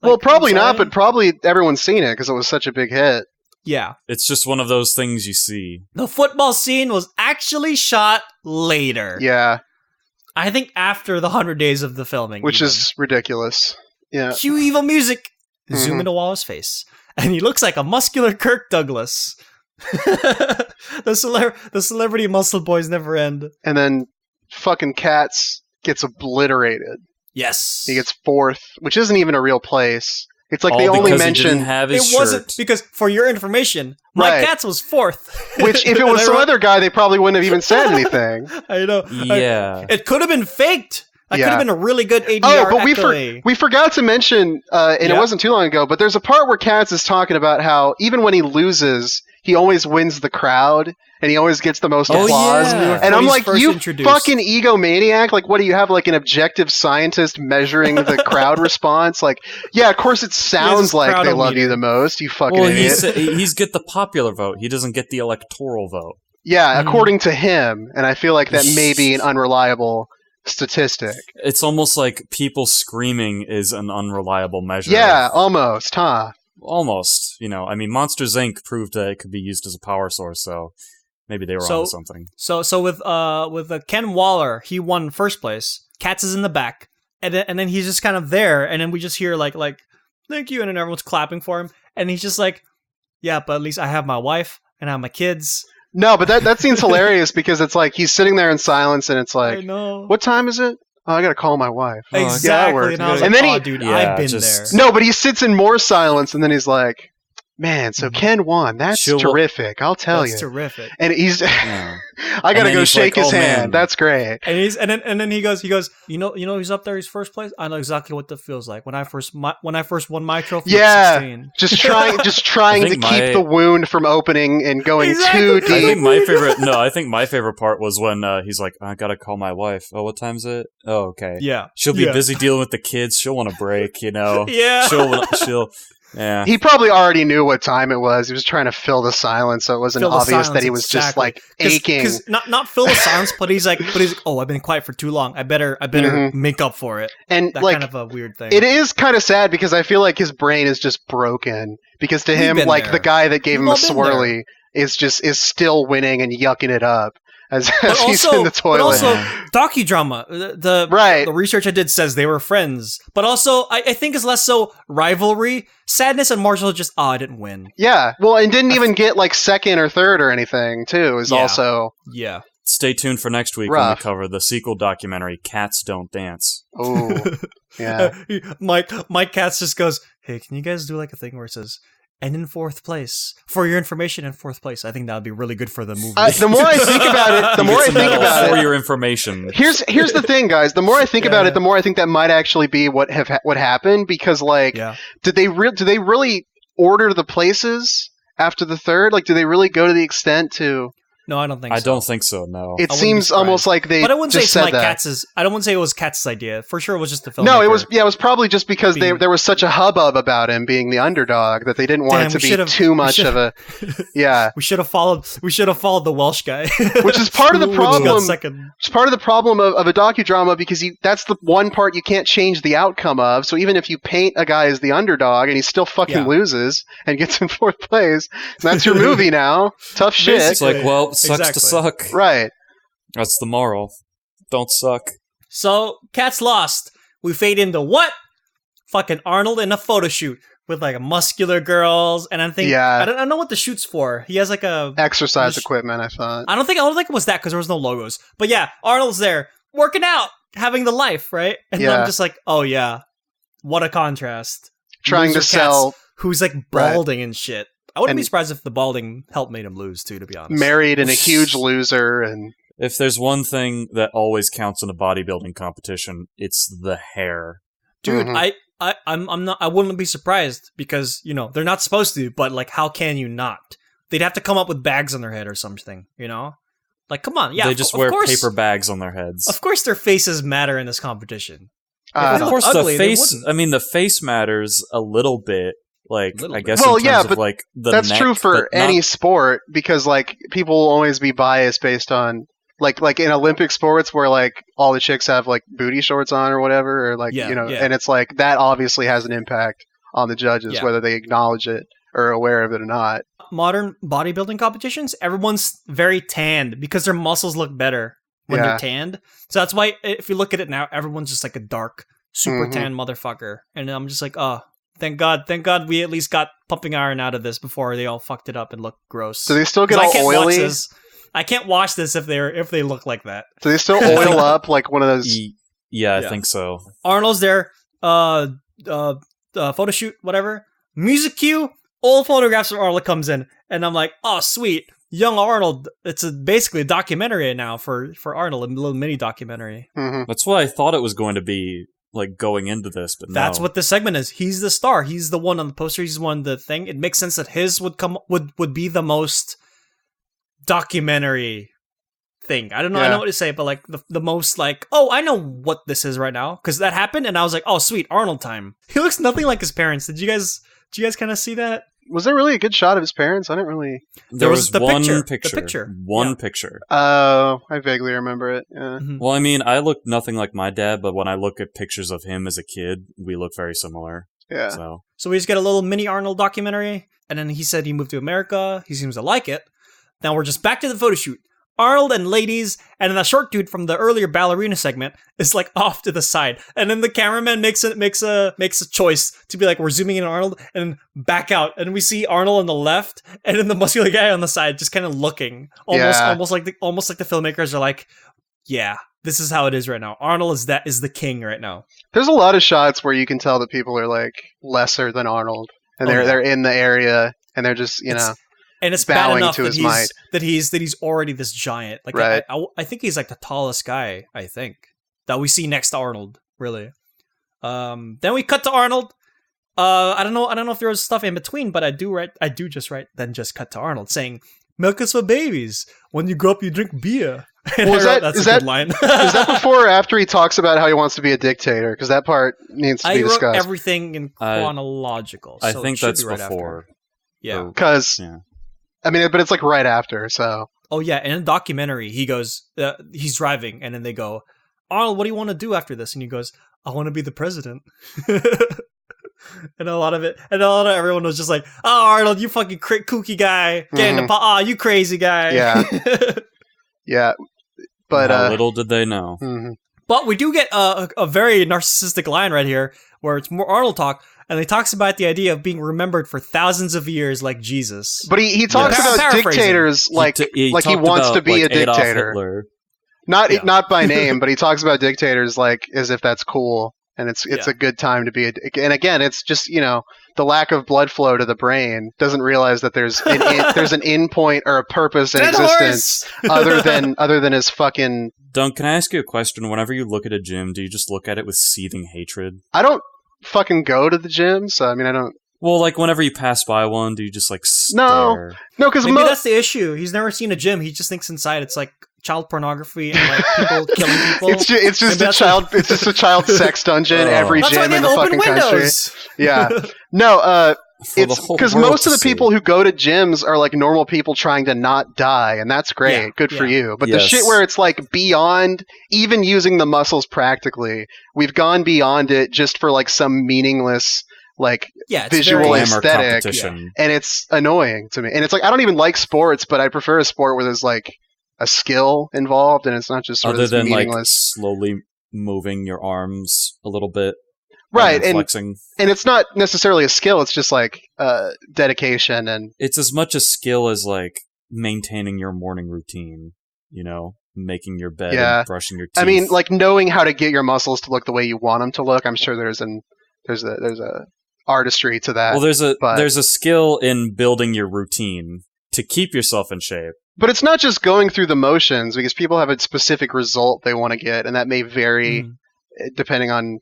Like, well, probably not, but probably everyone's seen it because it was such a big hit. Yeah. It's just one of those things you see. The football scene was actually shot later. Yeah. I think after the 100 days of the filming. Which is ridiculous. Yeah. Cue evil music. Zoom into Waller's face. And he looks like a muscular Kirk Douglas. The celebrity muscle boys never end. And then fucking Katz gets obliterated. Yes. He gets fourth, which isn't even a real place. It's like all they only because mentioned he didn't have his it wasn't shirt. because, for your information, Mike Katz was fourth. Which, if it was some other guy, they probably wouldn't have even said anything. I know. Yeah. It could have been faked. That could have been a really good ADR. Oh, but we forgot to mention, it wasn't too long ago, but there's a part where Katz is talking about how even when he loses, he always wins the crowd, and he always gets the most applause. Yeah. And I'm like, you fucking egomaniac! Like, what do you have, like an objective scientist measuring the crowd response? Like, yeah, of course it sounds like they love you the most, you fucking idiot. He's get the popular vote. He doesn't get the electoral vote. Yeah, according to him, and I feel like that may be an unreliable statistic. It's almost like people screaming is an unreliable measure. Yeah, almost, huh? Almost. You know, I mean, Monsters, Inc. proved that it could be used as a power source, so maybe they were onto something. So with Ken Waller, he won first place. Katz is in the back, and then he's just kind of there, and then we just hear like thank you, and then everyone's clapping for him, and he's just like, yeah, but at least I have my wife and I have my kids. No, but that scene's hilarious because it's like he's sitting there in silence, and it's like, I know. What time is it? Oh, I gotta call my wife. Exactly. And I was like, then dude, I've been there. No, but he sits in more silence, and then he's like, man, so Ken won. That's terrific. I'll tell you. That's terrific. And he's, I gotta go shake his hand. That's great. And then he goes, you know, he's up there. He's first place. I know exactly what that feels like when I first won my trophy. Yeah, at 16. just trying to keep the wound from opening and going too deep. I think my favorite part was when he's like, I gotta call my wife. Oh, what time is it? Oh, okay. Yeah, she'll be busy dealing with the kids. She'll want a break, you know. Yeah, she'll. Yeah. He probably already knew what time it was. He was trying to fill the silence, so it wasn't obvious that he was just like aching. Cause not fill the silence, but he's like, oh, I've been quiet for too long. I better make up for it. And that like, kind of a weird thing. It is kind of sad because I feel like his brain is just broken. Because to him, like the guy that gave him a swirly is still winning and yucking it up. As he's in the toilet. But also, docudrama. The research I did says they were friends. But also, I think it's less so rivalry. Sadness and Marshall just, I didn't win. Yeah. Well, and didn't even get like second or third or anything, too, is also... Yeah. Stay tuned for next week when we cover the sequel documentary, Cats Don't Dance. Oh, yeah. Mike Katz just goes, hey, can you guys do like a thing where it says... And in fourth place. For your information, in fourth place. I think that would be really good for the movie. The more I think about it, for your information. Here's the thing, guys. The more I think about it, the more I think that might actually be what happened. Because did they really order the places after the third? Like, do they really go to the extent to No, I don't think so. I don't think so, no. It seems almost like they But I wouldn't just say it's said that. I don't want to say it was Katz's idea. For sure, it was just the filmmaker. No, it was probably just because there was such a hubbub about him being the underdog that they didn't want it to be too much of a... Yeah. We should have followed the Welsh guy. Which is part of the problem. It's part of the problem of a docudrama, because that's the one part you can't change the outcome of. So even if you paint a guy as the underdog and he still fucking loses and gets in fourth place, that's your movie now. Tough shit. It's like, well, sucks to suck. Right. That's the moral. Don't suck. So, Katz lost. We fade into what? Fucking Arnold in a photo shoot with like muscular girls, and I'm thinking, I don't know what the shoot's for. He has like a exercise equipment. I thought. I don't think it was that, because there was no logos. But yeah, Arnold's there working out, having the life, right? And I'm just like, oh yeah, what a contrast. Trying to sell, who's like balding and shit. I wouldn't be surprised if the balding helped made him lose too, to be honest. Married and a huge loser, and if there's one thing that always counts in a bodybuilding competition, it's the hair. Dude, I wouldn't be surprised, because, you know, they're not supposed to, but like, how can you not? They'd have to come up with bags on their head or something, you know? Like, come on, yeah. They just wear paper bags on their heads. Of course their faces matter in this competition. Of course ugly, the face matters a little bit. Like, I guess in terms of like the that's neck, true for any sport, because like people will always be biased based on like in Olympic sports where like all the chicks have like booty shorts on or whatever, or like and it's like that obviously has an impact on the judges whether they acknowledge it or are aware of it or not. Modern bodybuilding competitions, everyone's very tanned because their muscles look better when they're tanned. So that's why if you look at it now, everyone's just like a dark, super tan motherfucker, and I'm just like, oh. Thank God we at least got pumping iron out of this before they all fucked it up and looked gross. Do they still get all oily? I can't watch this if they look like that. Do they still oil up like one of those? Yeah, I think so. Arnold's there, photo shoot, whatever. Music cue, old photographs of Arnold comes in, and I'm like, oh sweet, young Arnold. It's basically a documentary now for Arnold, a little mini documentary. Mm-hmm. That's what I thought it was going to be. Like going into this, but that's what this segment is. He's the star. He's the one on the poster. He's the one the thing. It makes sense that his would be the most documentary thing. I don't know. I know what to say, but like the most like, oh, I know what this is right now, because that happened, and I was like, oh sweet, Arnold time. He looks nothing like his parents. Did you guys kind of see that? Was there really a good shot of his parents? I didn't really... There was the one picture. One picture. Oh, I vaguely remember it. Yeah. Mm-hmm. Well, I mean, I look nothing like my dad, but when I look at pictures of him as a kid, we look very similar. Yeah. So we just get a little mini Arnold documentary, and then he said he moved to America. He seems to like it. Now we're just back to the photo shoot. Arnold and ladies, and then the short dude from the earlier ballerina segment is like off to the side, and then the cameraman makes a choice to be like, we're zooming in on Arnold and back out, and we see Arnold on the left, and then the muscular guy on the side just kind of looking, almost like the filmmakers are like, yeah, this is how it is right now. Arnold is the king right now. There's a lot of shots where you can tell that people are like lesser than Arnold, and they're in the area, and they're just and it's bad enough that he's already this giant. Like, right. I think he's like the tallest guy, I think, that we see next to Arnold, really. Then we cut to Arnold. I don't know if there was stuff in between, but I do just write, then just cut to Arnold saying, "Milk is for babies. When you grow up, you drink beer." Well, that's a good line. Is that before or after he talks about how he wants to be a dictator? Because that part needs to be discussed. I wrote everything in chronological. I think that's right before. Yeah. Because... I mean, but it's like right after, so... Oh, yeah, in a documentary, he goes... he's driving, and then they go, Arnold, what do you want to do after this? And he goes, I want to be the president. And a lot of everyone was just like, oh, Arnold, you fucking kooky guy. Get in the you crazy guy. Yeah. Yeah. But how little did they know. Mm-hmm. But we do get a very narcissistic line right here, where it's more Arnold talk, and he talks about the idea of being remembered for thousands of years like Jesus. But he talks about dictators like he wants to be a dictator. Not by name, but he talks about dictators like as if that's cool, and it's a good time to be and again, it's just, the lack of blood flow to the brain doesn't realize that there's an end point or a purpose in existence other than his fucking... Dunk, can I ask you a question? Whenever you look at a gym, do you just look at it with seething hatred? I don't fucking go to the gym, so I mean, I don't Well, like whenever you pass by one, do you just like stare? No, because maybe that's the issue. He's never seen a gym. He just thinks inside it's like child pornography and like people killing people. It's just a child sex dungeon. Every gym in the fucking country. Yeah. No. It's because most of the people who go to gyms are like normal people trying to not die, and that's great. Yeah, good for you. But the shit where it's like beyond even using the muscles practically, we've gone beyond it just for like some meaningless like visual aesthetic, and it's annoying to me. And it's like I don't even like sports, but I prefer a sport where there's like a skill involved, and it's not just sort other of than meaningless. Like slowly moving your arms a little bit. Right, and flexing. And it's not necessarily a skill, it's just like dedication. And it's as much a skill as like maintaining your morning routine, you know, making your bed and brushing your teeth. I mean, like knowing how to get your muscles to look the way you want them to look. I'm sure there's a artistry to that. Well, there's a skill in building your routine to keep yourself in shape. But it's not just going through the motions, because people have a specific result they want to get, and that may vary depending on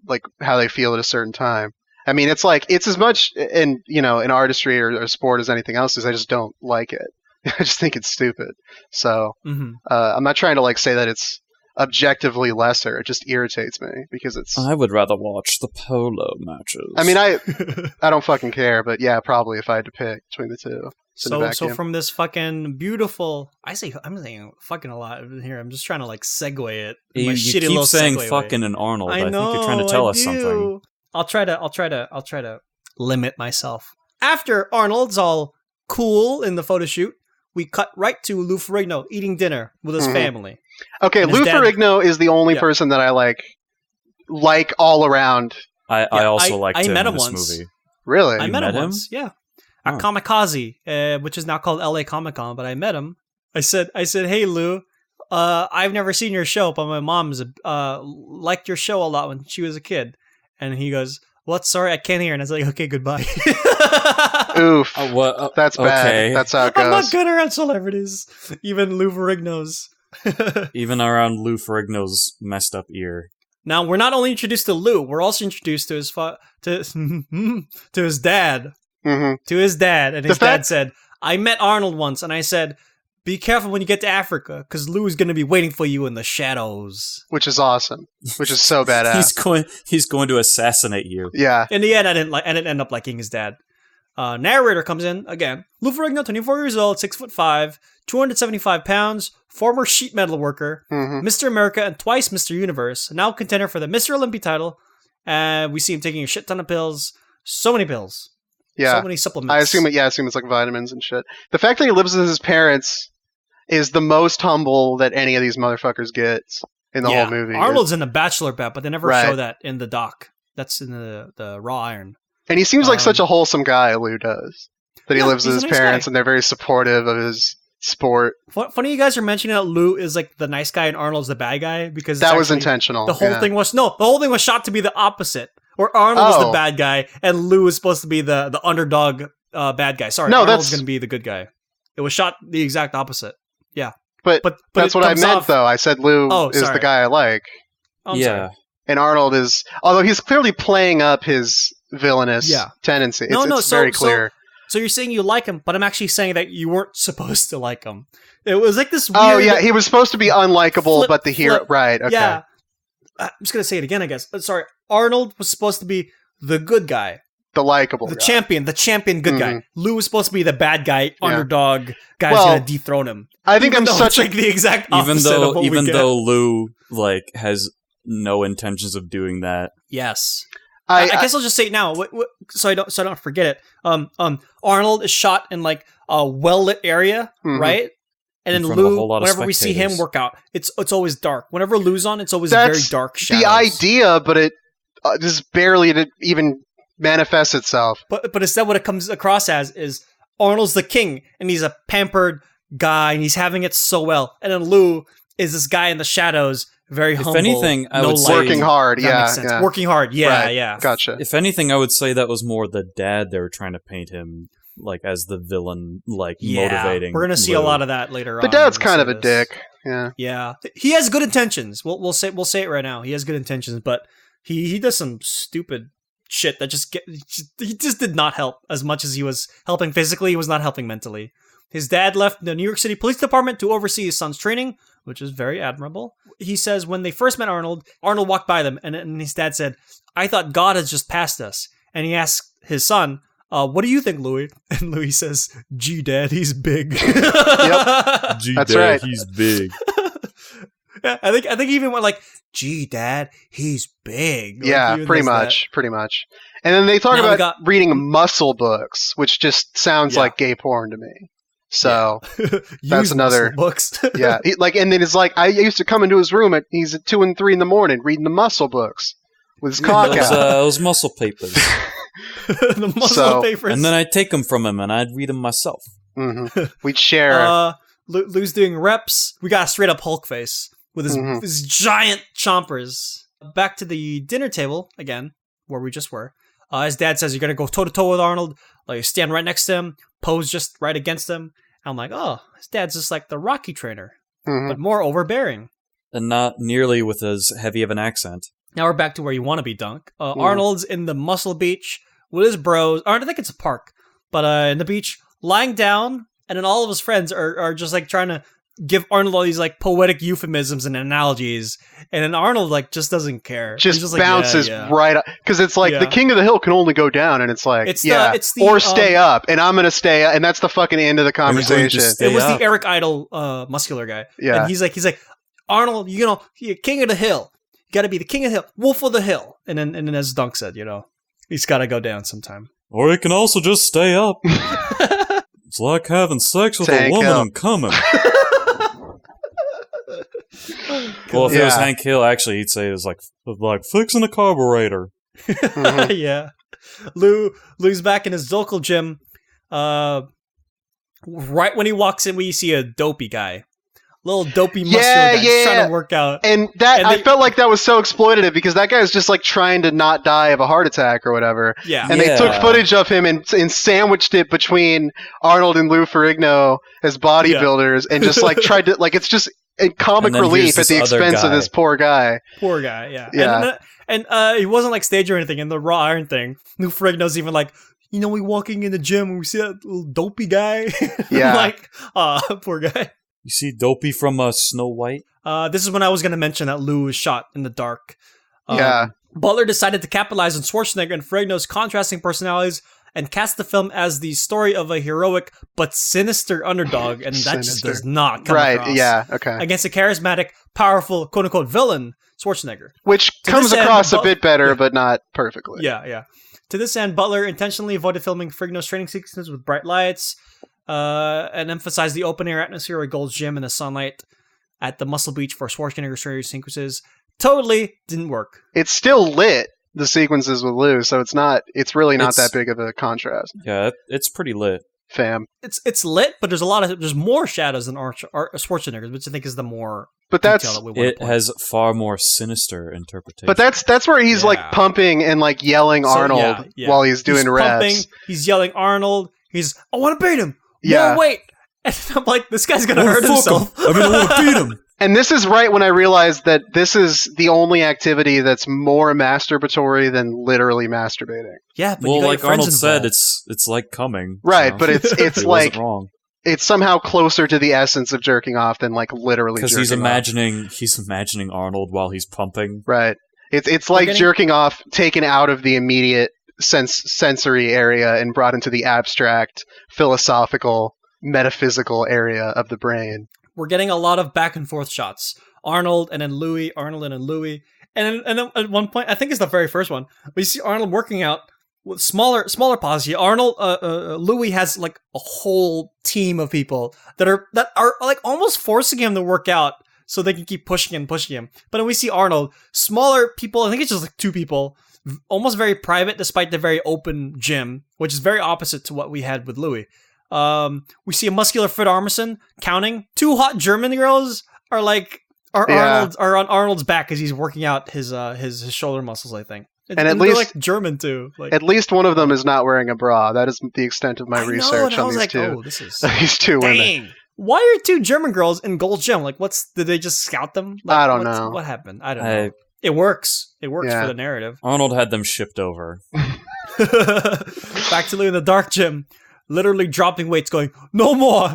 like how they feel at a certain time. I mean, it's like it's as much in artistry or sport as anything else. Is I just don't like it. I just think it's stupid. So I'm not trying to like say that it's objectively lesser. It just irritates me because it's. I would rather watch the polo matches. I mean, I don't fucking care, but yeah, probably if I had to pick between the two. So from this fucking beautiful, I'm saying fucking a lot here. I'm just trying to like segue it. You keep saying fucking and Arnold. I think you're trying to tell us something. I'll try to limit myself. After Arnold's all cool in the photo shoot, we cut right to Lou Ferrigno eating dinner with his family. Okay, Lou Ferrigno is the only person that I like all around. I also liked him in this movie. Really? I met him once. Yeah. At Kamikaze, which is now called LA Comic Con, but I met him. I said, hey Lou, I've never seen your show, but my mom's liked your show a lot when she was a kid. And he goes, "What? Sorry, I can't hear." And I was like, "Okay, goodbye." Oof. That's bad. Okay. That's how it goes. I'm not good around celebrities, even Lou Ferrigno's. Even around Lou Ferrigno's messed up ear. Now we're not only introduced to Lou, we're also introduced to his to his dad. Mm-hmm. To his dad, and his dad said, "I met Arnold once, and I said, be careful when you get to Africa, because Lou is going to be waiting for you in the shadows." Which is awesome. Which is so badass. He's going to assassinate you. Yeah. In the end, I didn't end up liking his dad. Narrator comes in again. Lou Ferrigno, 24 years old, 6'5", 275 pounds, former sheet metal worker, Mr. America, and twice Mr. Universe. Now contender for the Mr. Olympia title. We see him taking a shit ton of pills. So many pills. Yeah. So many supplements. I assume it's like vitamins and shit. The fact that he lives with his parents is the most humble that any of these motherfuckers gets in the whole movie. Arnold's in the bachelor bet, but they never show that in the doc. That's in the raw iron. And he seems like such a wholesome guy, Lou does. That he lives with his parents and they're very supportive of his sport. Funny you guys are mentioning that Lou is like the nice guy and Arnold's the bad guy, because that was intentional. The whole thing was shot to be the opposite. Where Arnold was the bad guy, and Lou is supposed to be the underdog bad guy. Sorry, Arnold's going to be the good guy. It was shot the exact opposite. Yeah. But that's what I meant, though. I said Lou is the guy I like. Sorry. And Arnold is... Although he's clearly playing up his villainous tendency. It's very clear. So you're saying you like him, but I'm actually saying that you weren't supposed to like him. It was like this weird... Oh, yeah. He was supposed to be unlikable, but the hero... Right, okay. Yeah. I'm just going to say it again, I guess. Sorry. Arnold was supposed to be the good guy. The likable guy. The champion good guy. Lou was supposed to be the bad guy, underdog, guy's going to dethrone him. I think I'm such like the exact opposite of what even though Lou has no intentions of doing that. Yes. I guess I'll just say it now, so I don't forget it. Arnold is shot in like a well-lit area, right? And then Lou, whenever we see him work out, it's always dark. Whenever Lou's on, it's always very dark shadows. The idea, but it just barely even manifests itself. But instead what it comes across as is Arnold's the king, and he's a pampered guy, and he's having it so well. And then Lou is this guy in the shadows, very humble. If anything, I would say... Working hard, yeah. Working hard, right. yeah. Gotcha. If anything, I would say that was more the dad they were trying to paint him like as the villain, motivating. We're gonna see a lot of that later on. The dad's kind of a dick. Yeah. He has good intentions. We'll say it right now. He has good intentions, but he does some stupid shit that he just did not help as much as he was helping physically. He was not helping mentally. His dad left the New York City Police Department to oversee his son's training, which is very admirable. He says when they first met Arnold walked by them, and his dad said, "I thought God has just passed us." And he asked his son, "What do you think, Louis?" And Louis says, "Gee, Dad, he's big." Yep. Gee, That's Dad, right. He's big. Yeah, I think he even went like, "Gee, Dad, he's big." Yeah, pretty much. And then they talk about reading muscle books, which just sounds like gay porn to me. So that's another books. Yeah, and then it's like I used to come into his room he's at 2 and 3 in the morning reading the muscle books with his cock out. Those muscle papers. The muscle papers. And then I'd take them from him and I'd read them myself. Mm-hmm. We'd share. Lou's doing reps. We got a straight up Hulk face with his giant chompers. Back to the dinner table again, where we just were. His dad says, "You're gonna go toe to toe with Arnold. Like, stand right next to him, pose just right against him." I'm like, oh, his dad's just like the Rocky trainer, but more overbearing. And not nearly with as heavy of an accent. Now we're back to where you want to be, Dunk. Arnold's in the Muscle Beach with his bros. Or I think it's a park, but in the beach, lying down, and then all of his friends are just like trying to give Arnold all these like poetic euphemisms and analogies, and then Arnold like just doesn't care. Just bounces right up because it's like the king of the hill can only go down, and it's like or stay up, and I'm gonna stay up, and that's the fucking end of the conversation. It was the Eric Idle muscular guy. Yeah, and he's like Arnold, you're king of the hill. You got to be the king of the hill, wolf of the hill, and then as Dunk said, he's got to go down sometime. Or he can also just stay up. It's like having sex with a woman and coming. Well, if it was Hank Hill, actually, he'd say it was like fixing a carburetor. Yeah. Lou's back in his local gym. Right when he walks in, we see a dopey guy. Little dopey muscular guy just trying to work out. And I felt like that was so exploitative because that guy's just like trying to not die of a heart attack or whatever. Yeah. And they took footage of him and sandwiched it between Arnold and Lou Ferrigno as bodybuilders and just like tried to it's just a comic relief at the expense of this poor guy. Poor guy, yeah. Yeah. And he wasn't like stage or anything in the Raw Iron thing. Lou Ferrigno's even like, we walking in the gym and we see that little dopey guy. Yeah. Like, poor guy. You see Dopey from Snow White? This is when I was going to mention that Lou was shot in the dark. Butler decided to capitalize on Schwarzenegger and Ferrigno's contrasting personalities and cast the film as the story of a heroic but sinister underdog, and that just does not come across. Yeah, okay. Against a charismatic, powerful, quote-unquote villain, Schwarzenegger. Which comes across a bit better, but not perfectly. Yeah. To this end, Butler intentionally avoided filming Ferrigno's training sequences with bright lights, and emphasized the open-air atmosphere of Gold's Gym and the sunlight at the Muscle Beach for Schwarzenegger's training sequences. Totally didn't work. It's still lit, the sequences with Lou, so it's really not that big of a contrast. Yeah, it's pretty lit. Fam. It's lit, but there's more shadows than Schwarzenegger's, which I think is the more. But it has far more sinister interpretation. But that's where he's like pumping and like yelling Arnold while he's doing reps. Pumping, he's yelling Arnold. I want to beat him. Yeah. More weight. And I'm like, this guy's gonna hurt himself. I want to beat him. And this is right when I realized that this is the only activity that's more masturbatory than literally masturbating. Yeah, but like Arnold said, it's like coming. Right, but it's like wrong. It's somehow closer to the essence of jerking off than like literally jerking off. He's imagining Arnold while he's pumping. Right. It's like jerking off taken out of the immediate sensory area and brought into the abstract, philosophical, metaphysical area of the brain. We're getting a lot of back and forth shots. Arnold and then Louis, Arnold and then Louis. And then at one point, I think it's the very first one, we see Arnold working out with smaller pause here. Louis has like a whole team of people that are like almost forcing him to work out so they can keep pushing him. But then we see Arnold, smaller people, I think it's just like 2 people, almost very private despite the very open gym, which is very opposite to what we had with Louis. We see a muscular Fred Armisen counting. 2 hot German girls are on Arnold's back as he's working out his shoulder muscles, I think. And at least like German too. Like, at least one of them is not wearing a bra. That is the extent of my research on these two. Oh, this is these 2 women. Why are 2 German girls in Gold's Gym? Like, did they just scout them? Like, I don't know. What happened? I don't know. It works. It works for the narrative. Arnold had them shipped over. Back to Louis in the dark gym, literally dropping weights, going, no more.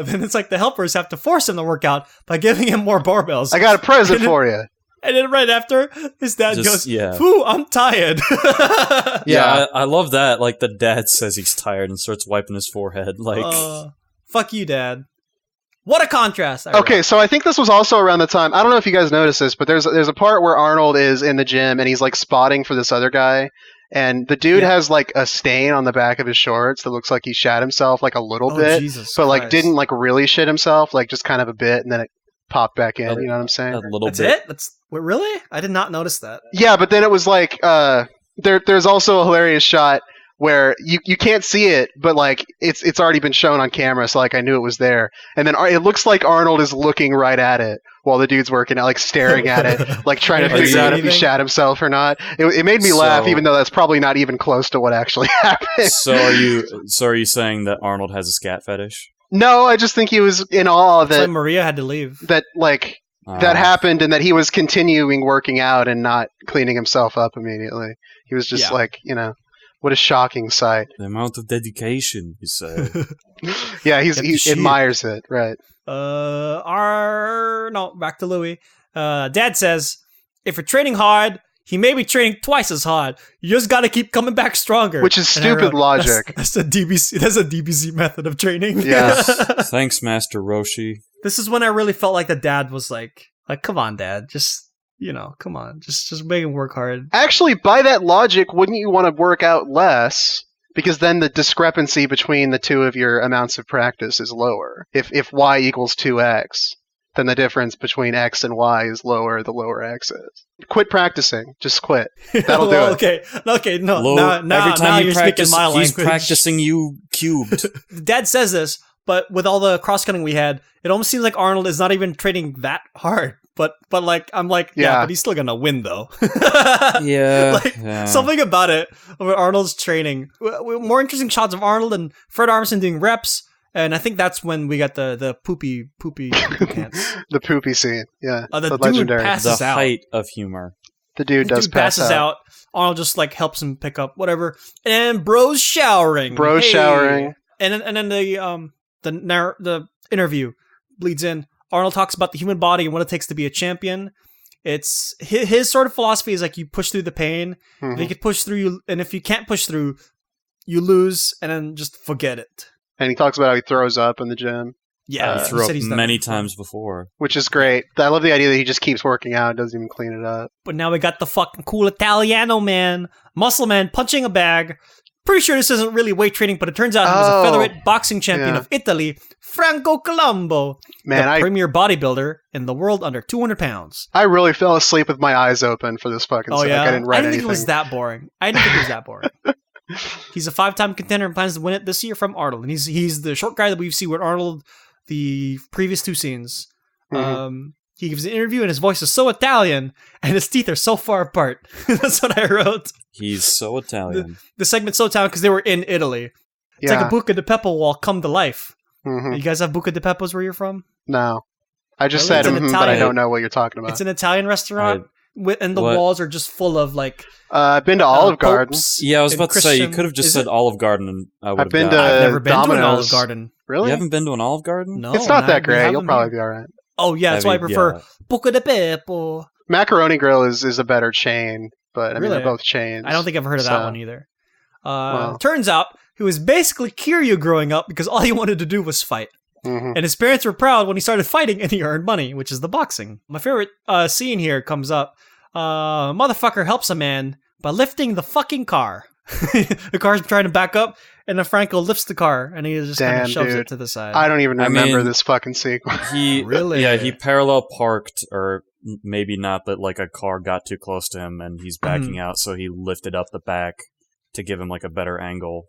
Then it's like the helpers have to force him to work out by giving him more barbells. I got a present for you. And then right after, his dad goes, "Phew, I'm tired." I love that. Like, the dad says he's tired and starts wiping his forehead. Like, fuck you, Dad. What a contrast. Okay, so I think this was also around the time, I don't know if you guys noticed this, but there's a part where Arnold is in the gym and he's like spotting for this other guy. And the dude has like a stain on the back of his shorts that looks like he shat himself like a little bit. Jesus but like Christ. Didn't like really shit himself, like just kind of a bit, and then it popped back in. You know what I'm saying? A little That's bit. it? Wait, really? I did not notice that. Yeah, but then it was like there's also a hilarious shot where you can't see it, but like it's already been shown on camera, so like I knew it was there. And then it looks like Arnold is looking right at it while the dude's working out, like staring at it, like trying to figure out if he shat himself or not. It made me laugh, even though that's probably not even close to what actually happened. So are you saying that Arnold has a scat fetish? No, I just think he was in awe that Maria had to leave. That like that happened, and that he was continuing working out and not cleaning himself up immediately. He was just like, what a shocking sight. The amount of dedication, he said. Yeah, he admires it, right. Back to Louis. Dad says, if you're training hard, he may be training twice as hard. You just got to keep coming back stronger. Which is stupid logic. That's a DBZ method of training. Yes. Thanks, Master Roshi. This is when I really felt like the dad was like, come on, Dad, just come on, just make him work hard. Actually, by that logic, wouldn't you want to work out less? Because then the discrepancy between the two of your amounts of practice is lower. If y equals 2x, then the difference between x and y is lower the lower x is. Quit practicing. Just quit. That'll do it. Okay, no. Every time you practice, he's practicing you cubed. Dad says this, but with all the cross-cutting we had, it almost seems like Arnold is not even training that hard. But like, I'm like, but he's still gonna win though. Something about it, where Arnold's training. More interesting shots of Arnold and Fred Armisen doing reps. And I think that's when we got the poopy pants. The poopy scene, yeah. The dude legendary. passes the out. height of humor. The dude passes out. Arnold just like helps him pick up whatever. And bro's showering. Showering. And then the interview bleeds in. Arnold talks about the human body and what it takes to be a champion. It's his sort of philosophy is like you push through the pain. Mm-hmm. If you can push through, and if you can't push through, you lose, and then just forget it. And he talks about how he throws up in the gym. Yeah, he threw up many times before. Which is great. I love the idea that he just keeps working out and doesn't even clean it up. But now we got the fucking cool Italiano man, muscle man, punching a bag. Pretty sure this isn't really weight training, but it turns out he was a featherweight boxing champion of Italy, Franco Colombo, the premier bodybuilder in the world under 200 pounds. I really fell asleep with my eyes open for this fucking I didn't write anything. Think it was that boring. He's a 5-time contender and plans to win it this year from Arnold. And he's the short guy that we've seen with Arnold the previous two scenes. Mm-hmm. He gives an interview and his voice is so Italian and his teeth are so far apart. That's what I wrote. He's so Italian. The segment's so Italian because they were in Italy. It's like a Buca di Beppo wall come to life. Mm-hmm. You guys have Buca di Beppos where you're from? No. I just said but I don't know what you're talking about. It's an Italian restaurant. And the walls are just full of like... I've been to Olive Garden. Yeah, I was about to say, you could have just said Olive Garden and I would have been I've never been Domino's. to an Olive Garden. Really? You haven't been to an Olive Garden? No. It's not that great. You'll probably be alright. Oh, yeah, that's why I prefer Buca di Beppo. Macaroni Grill is a better chain, but I mean, they're both chains. I don't think I've heard of that one either. Turns out, he was basically Kiryu growing up because all he wanted to do was fight. Mm-hmm. And his parents were proud when he started fighting and he earned money, which is the boxing. My favorite scene here comes up. Motherfucker helps a man by lifting the fucking car. The car's trying to back up, and then Franco lifts the car, and he just kind of shoves it to the side. I don't even remember this fucking sequence. He parallel parked, or maybe not, but like a car got too close to him, and he's backing out, so he lifted up the back to give him like a better angle.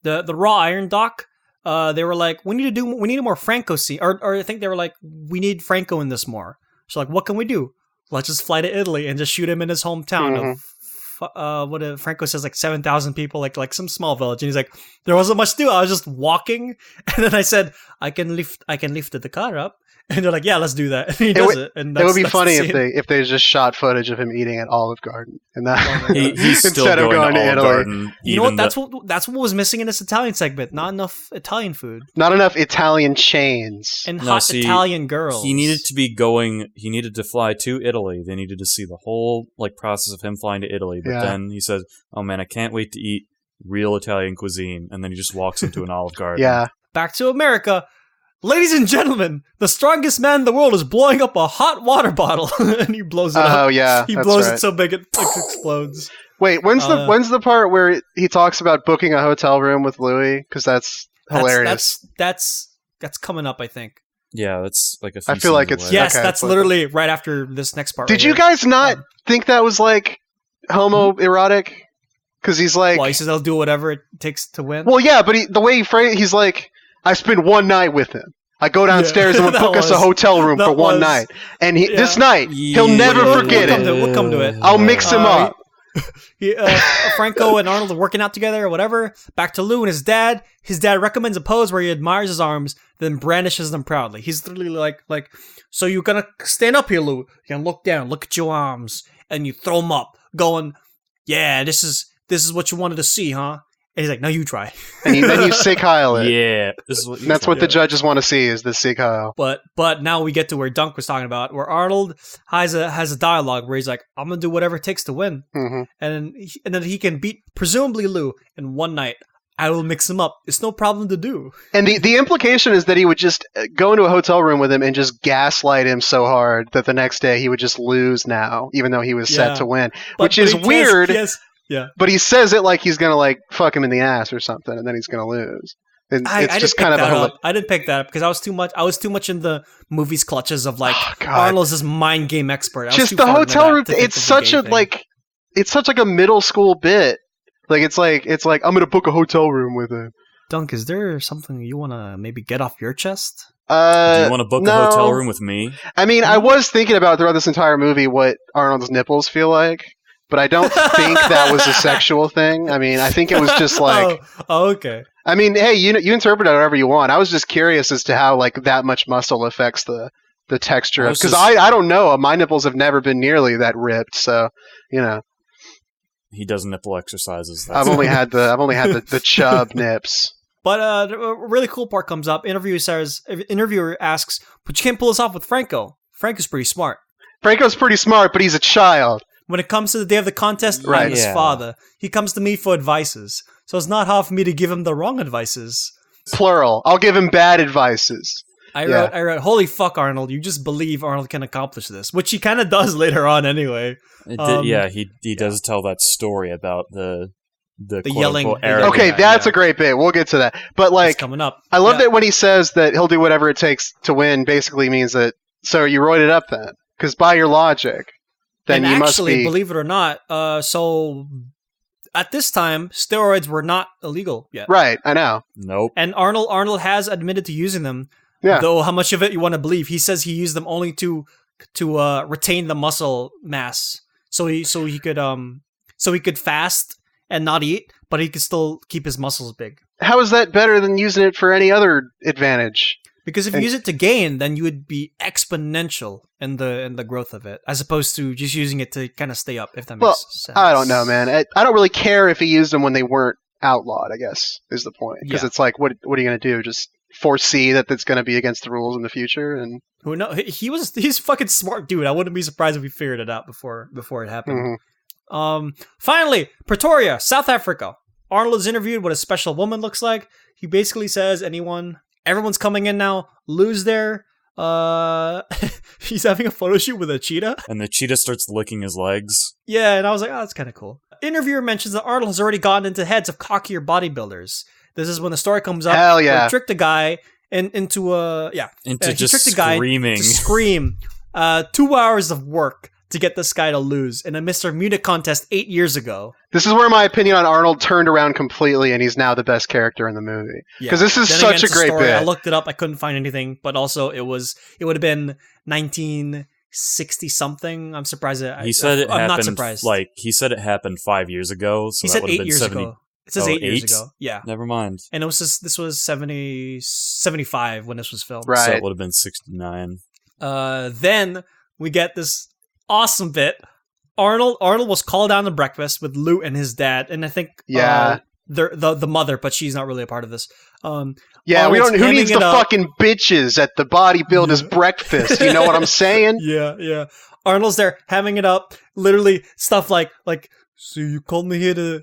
The raw iron dock. They were like, we need a more Franco scene, or I think they were like, we need Franco in this more. So like, what can we do? Let's just fly to Italy and just shoot him in his hometown of Franco says, like 7,000 people, like some small village, and he's like, there wasn't much to do. I was just walking, and then I said, I can lift the car up. And they're like, yeah, let's do that. And he does it. And it would be funny if they just shot footage of him eating at Olive Garden, and that he's instead of going to Italy. Garden, you know what? That's what was missing in this Italian segment. Not enough Italian food. Not enough Italian chains and Italian girls. He needed to be going. He needed to fly to Italy. They needed to see the whole process of him flying to Italy. But then he said, "Oh man, I can't wait to eat real Italian cuisine." And then he just walks into an Olive Garden. Yeah. Back to America. Ladies and gentlemen, the strongest man in the world is blowing up a hot water bottle, and he blows it up. Oh yeah, he blows it so big it explodes. Wait, when's the part where he talks about booking a hotel room with Louis? Because that's hilarious. That's coming up, I think. Yeah, that's like a few I feel like it's away. yes, okay, that's literally right after this next part. Did you guys not think that was like homoerotic? Because he's like, well, he says I'll do whatever it takes to win. Well, yeah, but the way he phrased, he's like, I spend one night with him. I go downstairs and we'll book us a hotel room for one night. And this night, he'll never forget it. We'll come to it. I'll mix him up. Franco and Arnold are working out together or whatever. Back to Lou and his dad. His dad recommends a pose where he admires his arms, then brandishes them proudly. He's literally like, so you're gonna stand up here, Lou. You're gonna look down, look at your arms, and you throw them up, going, yeah, this is what you wanted to see, huh? And he's like, no, you try. And then you Sig Heil it. Yeah. That's what the judges want to see is the Sig Heil. But now we get to where Dunk was talking about, where Arnold has a dialogue where he's like, I'm going to do whatever it takes to win. Mm-hmm. And then he can beat, presumably, Lou in one night. I will mix him up. It's no problem to do. And the implication is that he would just go into a hotel room with him and just gaslight him so hard that the next day he would just lose now, even though he was set to win. Which is weird. Yeah. But he says it like he's going to fuck him in the ass or something, and then he's going to lose. It's just kind of I didn't pick that up because I was too much in the movie's clutches of Arnold's this mind game expert. Just the hotel room. It's such a middle school bit. It's like I'm gonna book a hotel room with him. Dunk, is there something you want to maybe get off your chest? Do you want to book a hotel room with me? I mean, I was thinking about throughout this entire movie what Arnold's nipples feel like. But I don't think that was a sexual thing. I mean, I think it was just okay. I mean, hey, you interpret it however you want. I was just curious as to how that much muscle affects the texture. Because I don't know. My nipples have never been nearly that ripped. So, he does nipple exercises. I've only had the chub nips. But a really cool part comes up. Interviewer asks, "But you can't pull this off with Franco. Franco's pretty smart." Franco's pretty smart, but he's a child. When it comes to the day of the contest, I'm his father. He comes to me for advices. So it's not hard for me to give him the wrong advices. Plural. I'll give him bad advices. I wrote, holy fuck, Arnold. You just believe Arnold can accomplish this. Which he kind of does later on anyway. He does tell that story about the yelling. Okay, that's a great bit. We'll get to that. But it's coming up. I love that when he says that he'll do whatever it takes to win, basically means that, so you roided up then. Because by your logic... Then and you actually, must be... believe it or not, so at this time, steroids were not illegal yet. Right, I know. Nope. And Arnold has admitted to using them. Yeah. Though how much of it you want to believe? He says he used them only to retain the muscle mass, so he could fast and not eat, but he could still keep his muscles big. How is that better than using it for any other advantage? Because if you use it to gain, then you would be exponential in the growth of it, as opposed to just using it to kind of stay up, if that makes sense. I don't know, man. I don't really care if he used them when they weren't outlawed, I guess, is the point. Because it's like, what are you going to do? Just foresee that it's going to be against the rules in the future? And who knows? He's a fucking smart dude. I wouldn't be surprised if he figured it out before it happened. Mm-hmm. Finally, Pretoria, South Africa. Arnold is interviewed what a special woman looks like. He basically says everyone's coming in now. Lou's there. He's having a photo shoot with a cheetah. And the cheetah starts licking his legs. Yeah, and I was like, oh, that's kind of cool. Interviewer mentions that Arnold has already gotten into heads of cockier bodybuilders. This is when the story comes up. Hell yeah. He tricked a guy into screaming. To scream. 2 hours of work to get this guy to lose in a Mr. Munich contest 8 years ago. This is where my opinion on Arnold turned around completely, and he's now the best character in the movie. Because this is such a great bit. I looked it up. I couldn't find anything, but also it would have been 19 60 something. I'm surprised. He said it happened. I'm not surprised. Like he said it happened 5 years ago. So he said 8 years ago. It says 8 years ago. Yeah. Never mind. And this was 75 when this was filmed. Right. So it would have been 69. Then we get this awesome bit. Arnold was called down to breakfast with Lou and his dad, and I think the mother, but she's not really a part of this. Yeah, we don't. Who needs the fucking bitches at the bodybuilders' breakfast? You know what I'm saying? Yeah. Arnold's there hamming it up. Literally stuff like. So you called me here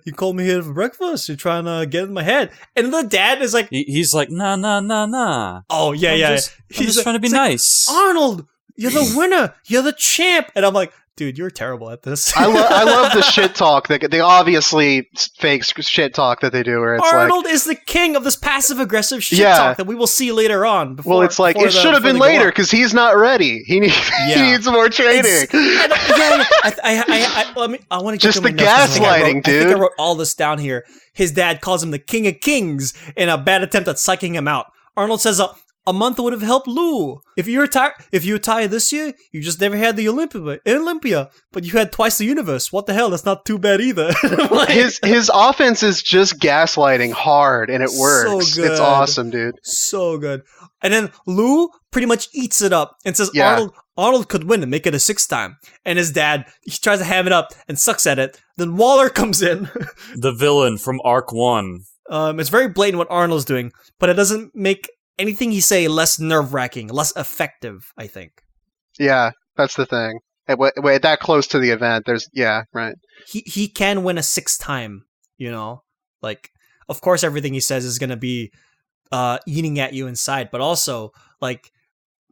for breakfast. You're trying to get in my head, and the dad is like, he's like, nah. Oh yeah. He's just trying to be nice. Like, Arnold, you're the winner. You're the champ, and I'm like, dude, you're terrible at this. I love the shit talk. They obviously fake shit talk that they do. Where it's Arnold is the king of this passive aggressive shit talk that we will see later on. It's like it should have been later because he's not ready. He needs more training. I want to get just the gaslighting, dude. I think I wrote all this down here. His dad calls him the King of Kings in a bad attempt at psyching him out. Arnold says, a month would have helped Lou. If you retire this year, you just never had the Olympia, but you had twice the universe. What the hell? That's not too bad either. His offense is just gaslighting hard, and it works. So good. It's awesome, dude. So good. And then Lou pretty much eats it up and says Arnold could win and make it a 6th time. And his dad, he tries to ham it up and sucks at it. Then Waller comes in. The villain from Arc 1. It's very blatant what Arnold's doing, but it doesn't make anything he say less nerve-wracking, less effective, I think. Yeah, that's the thing. That close to the event, right. He can win a 6th time, Like, of course everything he says is going to be eating at you inside, but also, like,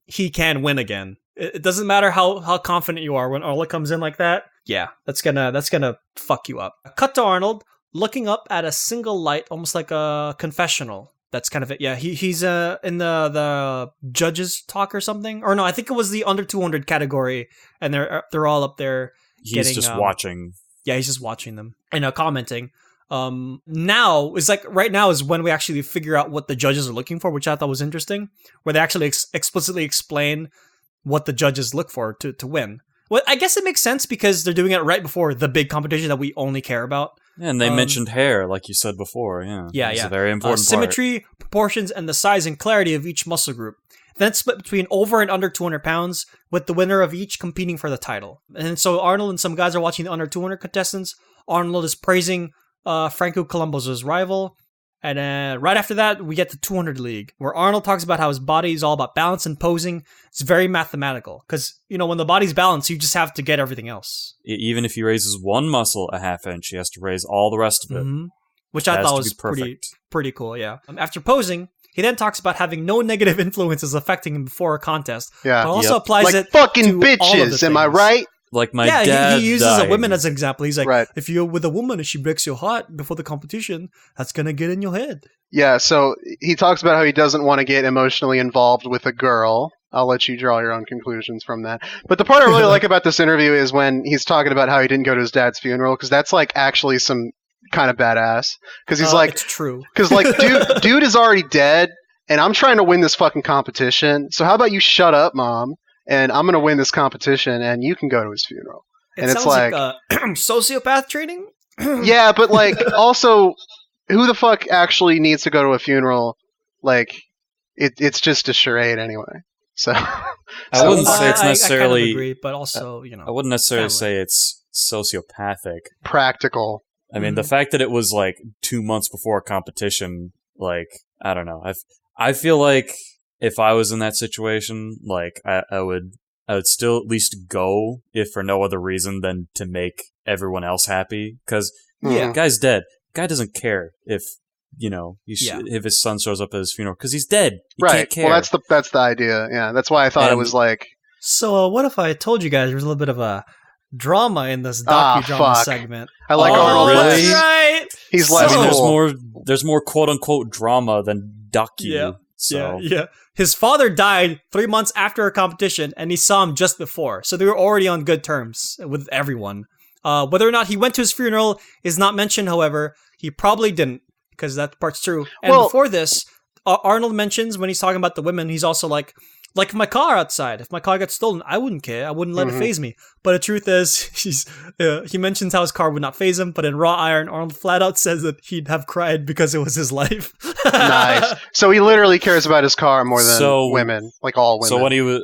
he can win again. It doesn't matter how confident you are when Arnold comes in like that. Yeah, that's gonna fuck you up. Cut to Arnold looking up at a single light, almost like a confessional. That's kind of it. Yeah, he's in the judges talk or something. Or no, I think it was the under 200 category, and they're all up there. He's just watching. Yeah, he's just watching them and commenting. Now is like right now is when we actually figure out what the judges are looking for, which I thought was interesting, where they actually explicitly explain what the judges look for to win. Well, I guess it makes sense because they're doing it right before the big competition that we only care about. Yeah, and they mentioned hair, like you said before. Yeah. It's a very important symmetry, proportions, and the size and clarity of each muscle group. Then it's split between over and under 200 pounds, with the winner of each competing for the title. And so Arnold and some guys are watching the under 200 contestants. Arnold is praising Franco Colombo's rival. And then right after that, we get the 200 League, where Arnold talks about how his body is all about balance and posing. It's very mathematical, because, when the body's balanced, you just have to get everything else. Even if he raises one muscle a half inch, he has to raise all the rest of it. Mm-hmm. Which I thought was pretty cool, yeah. After posing, he then talks about having no negative influences affecting him before a contest. Yeah. But also applies like it fucking to bitches, all of the am I things. right? Like my dad he uses dying. a woman as an example. He's like, right. If you're with a woman and she breaks your heart before the competition, that's going to get in your head. Yeah, so he talks about how he doesn't want to get emotionally involved with a girl. I'll let you draw your own conclusions from that. But the part I really like about this interview is when he's talking about how he didn't go to his dad's funeral, because that's like actually some kind of badass. Because he's like, it's true. Because like, dude is already dead, and I'm trying to win this fucking competition. So how about you shut up, Mom? And I'm gonna win this competition, and you can go to his funeral. And it's like sociopath training. Yeah, but like also, who the fuck actually needs to go to a funeral? Like, it's just a charade anyway. So I wouldn't say it's necessarily. I kind of agree, but also, I wouldn't necessarily say it's sociopathic. Practical. I mean, the fact that it was like 2 months before a competition, like, I don't know. I feel like if I was in that situation, like I would still at least go, if for no other reason than to make everyone else happy. Because the guy's dead. The guy doesn't care if if his son shows up at his funeral because he's dead. He can't care. Well, that's the idea. Yeah, that's why I thought it was like. So what if I told you guys there's a little bit of a drama in this docudrama segment? I like Arnold. Really? That's right. He's less cool. There's more quote unquote drama than docu. Yeah. So. Yeah. His father died 3 months after a competition, and he saw him just before, so they were already on good terms with everyone. Whether or not he went to his funeral is not mentioned. However, he probably didn't, because that part's true. And before this, Arnold mentions when he's talking about the women, he's also like my car outside. If my car got stolen, I wouldn't care. I wouldn't let it faze me. But the truth is, he mentions how his car would not faze him. But in Raw Iron, Arnold flat out says that he'd have cried because it was his life. Nice. So he literally cares about his car more than women, like all women.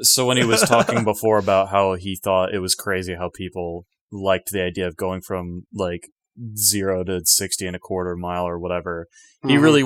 So when he was talking before about how he thought it was crazy how people liked the idea of going from like 0 to 60 and a quarter mile or whatever. He really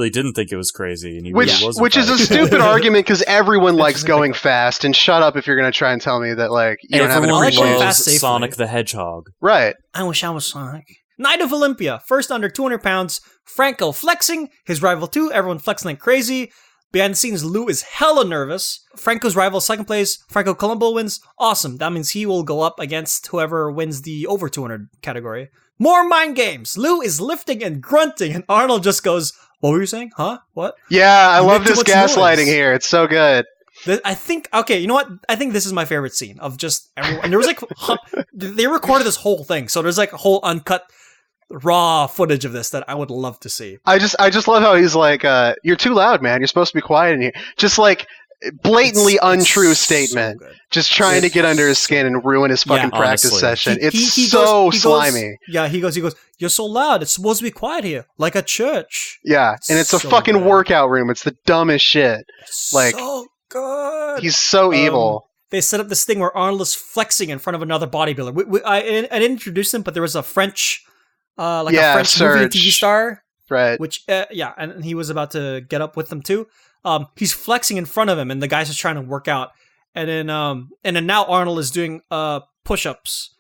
didn't think it was crazy, and which is a stupid argument because everyone likes going fast. And shut up if you're going to try and tell me that like you don't have an appreciation. Loves Sonic the Hedgehog, right? I wish I was Sonic. Night of Olympia, first under 200 pounds. Franco flexing, his rival too. Everyone flexing like crazy. Behind the scenes, Lou is hella nervous. Franco's rival second place. Franco Colombo wins. Awesome. That means he will go up against whoever wins the over 200 category. More mind games. Lou is lifting and grunting, and Arnold just goes, "What were you saying? Huh? What?" Yeah, I love this gaslighting here. It's so good. I think, okay, you know what? I think this is my favorite scene of just everyone. And there was like, they recorded this whole thing, so there's like a whole uncut raw footage of this that I would love to see. I just love how he's like, "You're too loud, man. You're supposed to be quiet in here." Just like blatantly untrue statement. So just trying to get under his skin and ruin his fucking practice session. It's so slimy. He goes, "You're so loud. It's supposed to be quiet here, like a church." Yeah, and it's a fucking workout room. It's the dumbest shit. Like, so good. He's so evil. They set up this thing where Arnold is flexing in front of another bodybuilder. I didn't introduce him, but there was a French, a French movie and TV star, right? Which, and he was about to get up with them too. He's flexing in front of him, and the guy's just trying to work out. And then now Arnold is doing push-ups,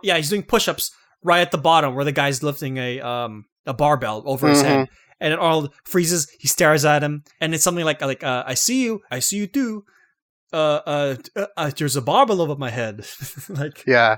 he's doing push-ups right at the bottom where the guy's lifting a barbell over his head. And then Arnold freezes. He stares at him, and it's something like I see you too. There's a barbell over my head. Yeah,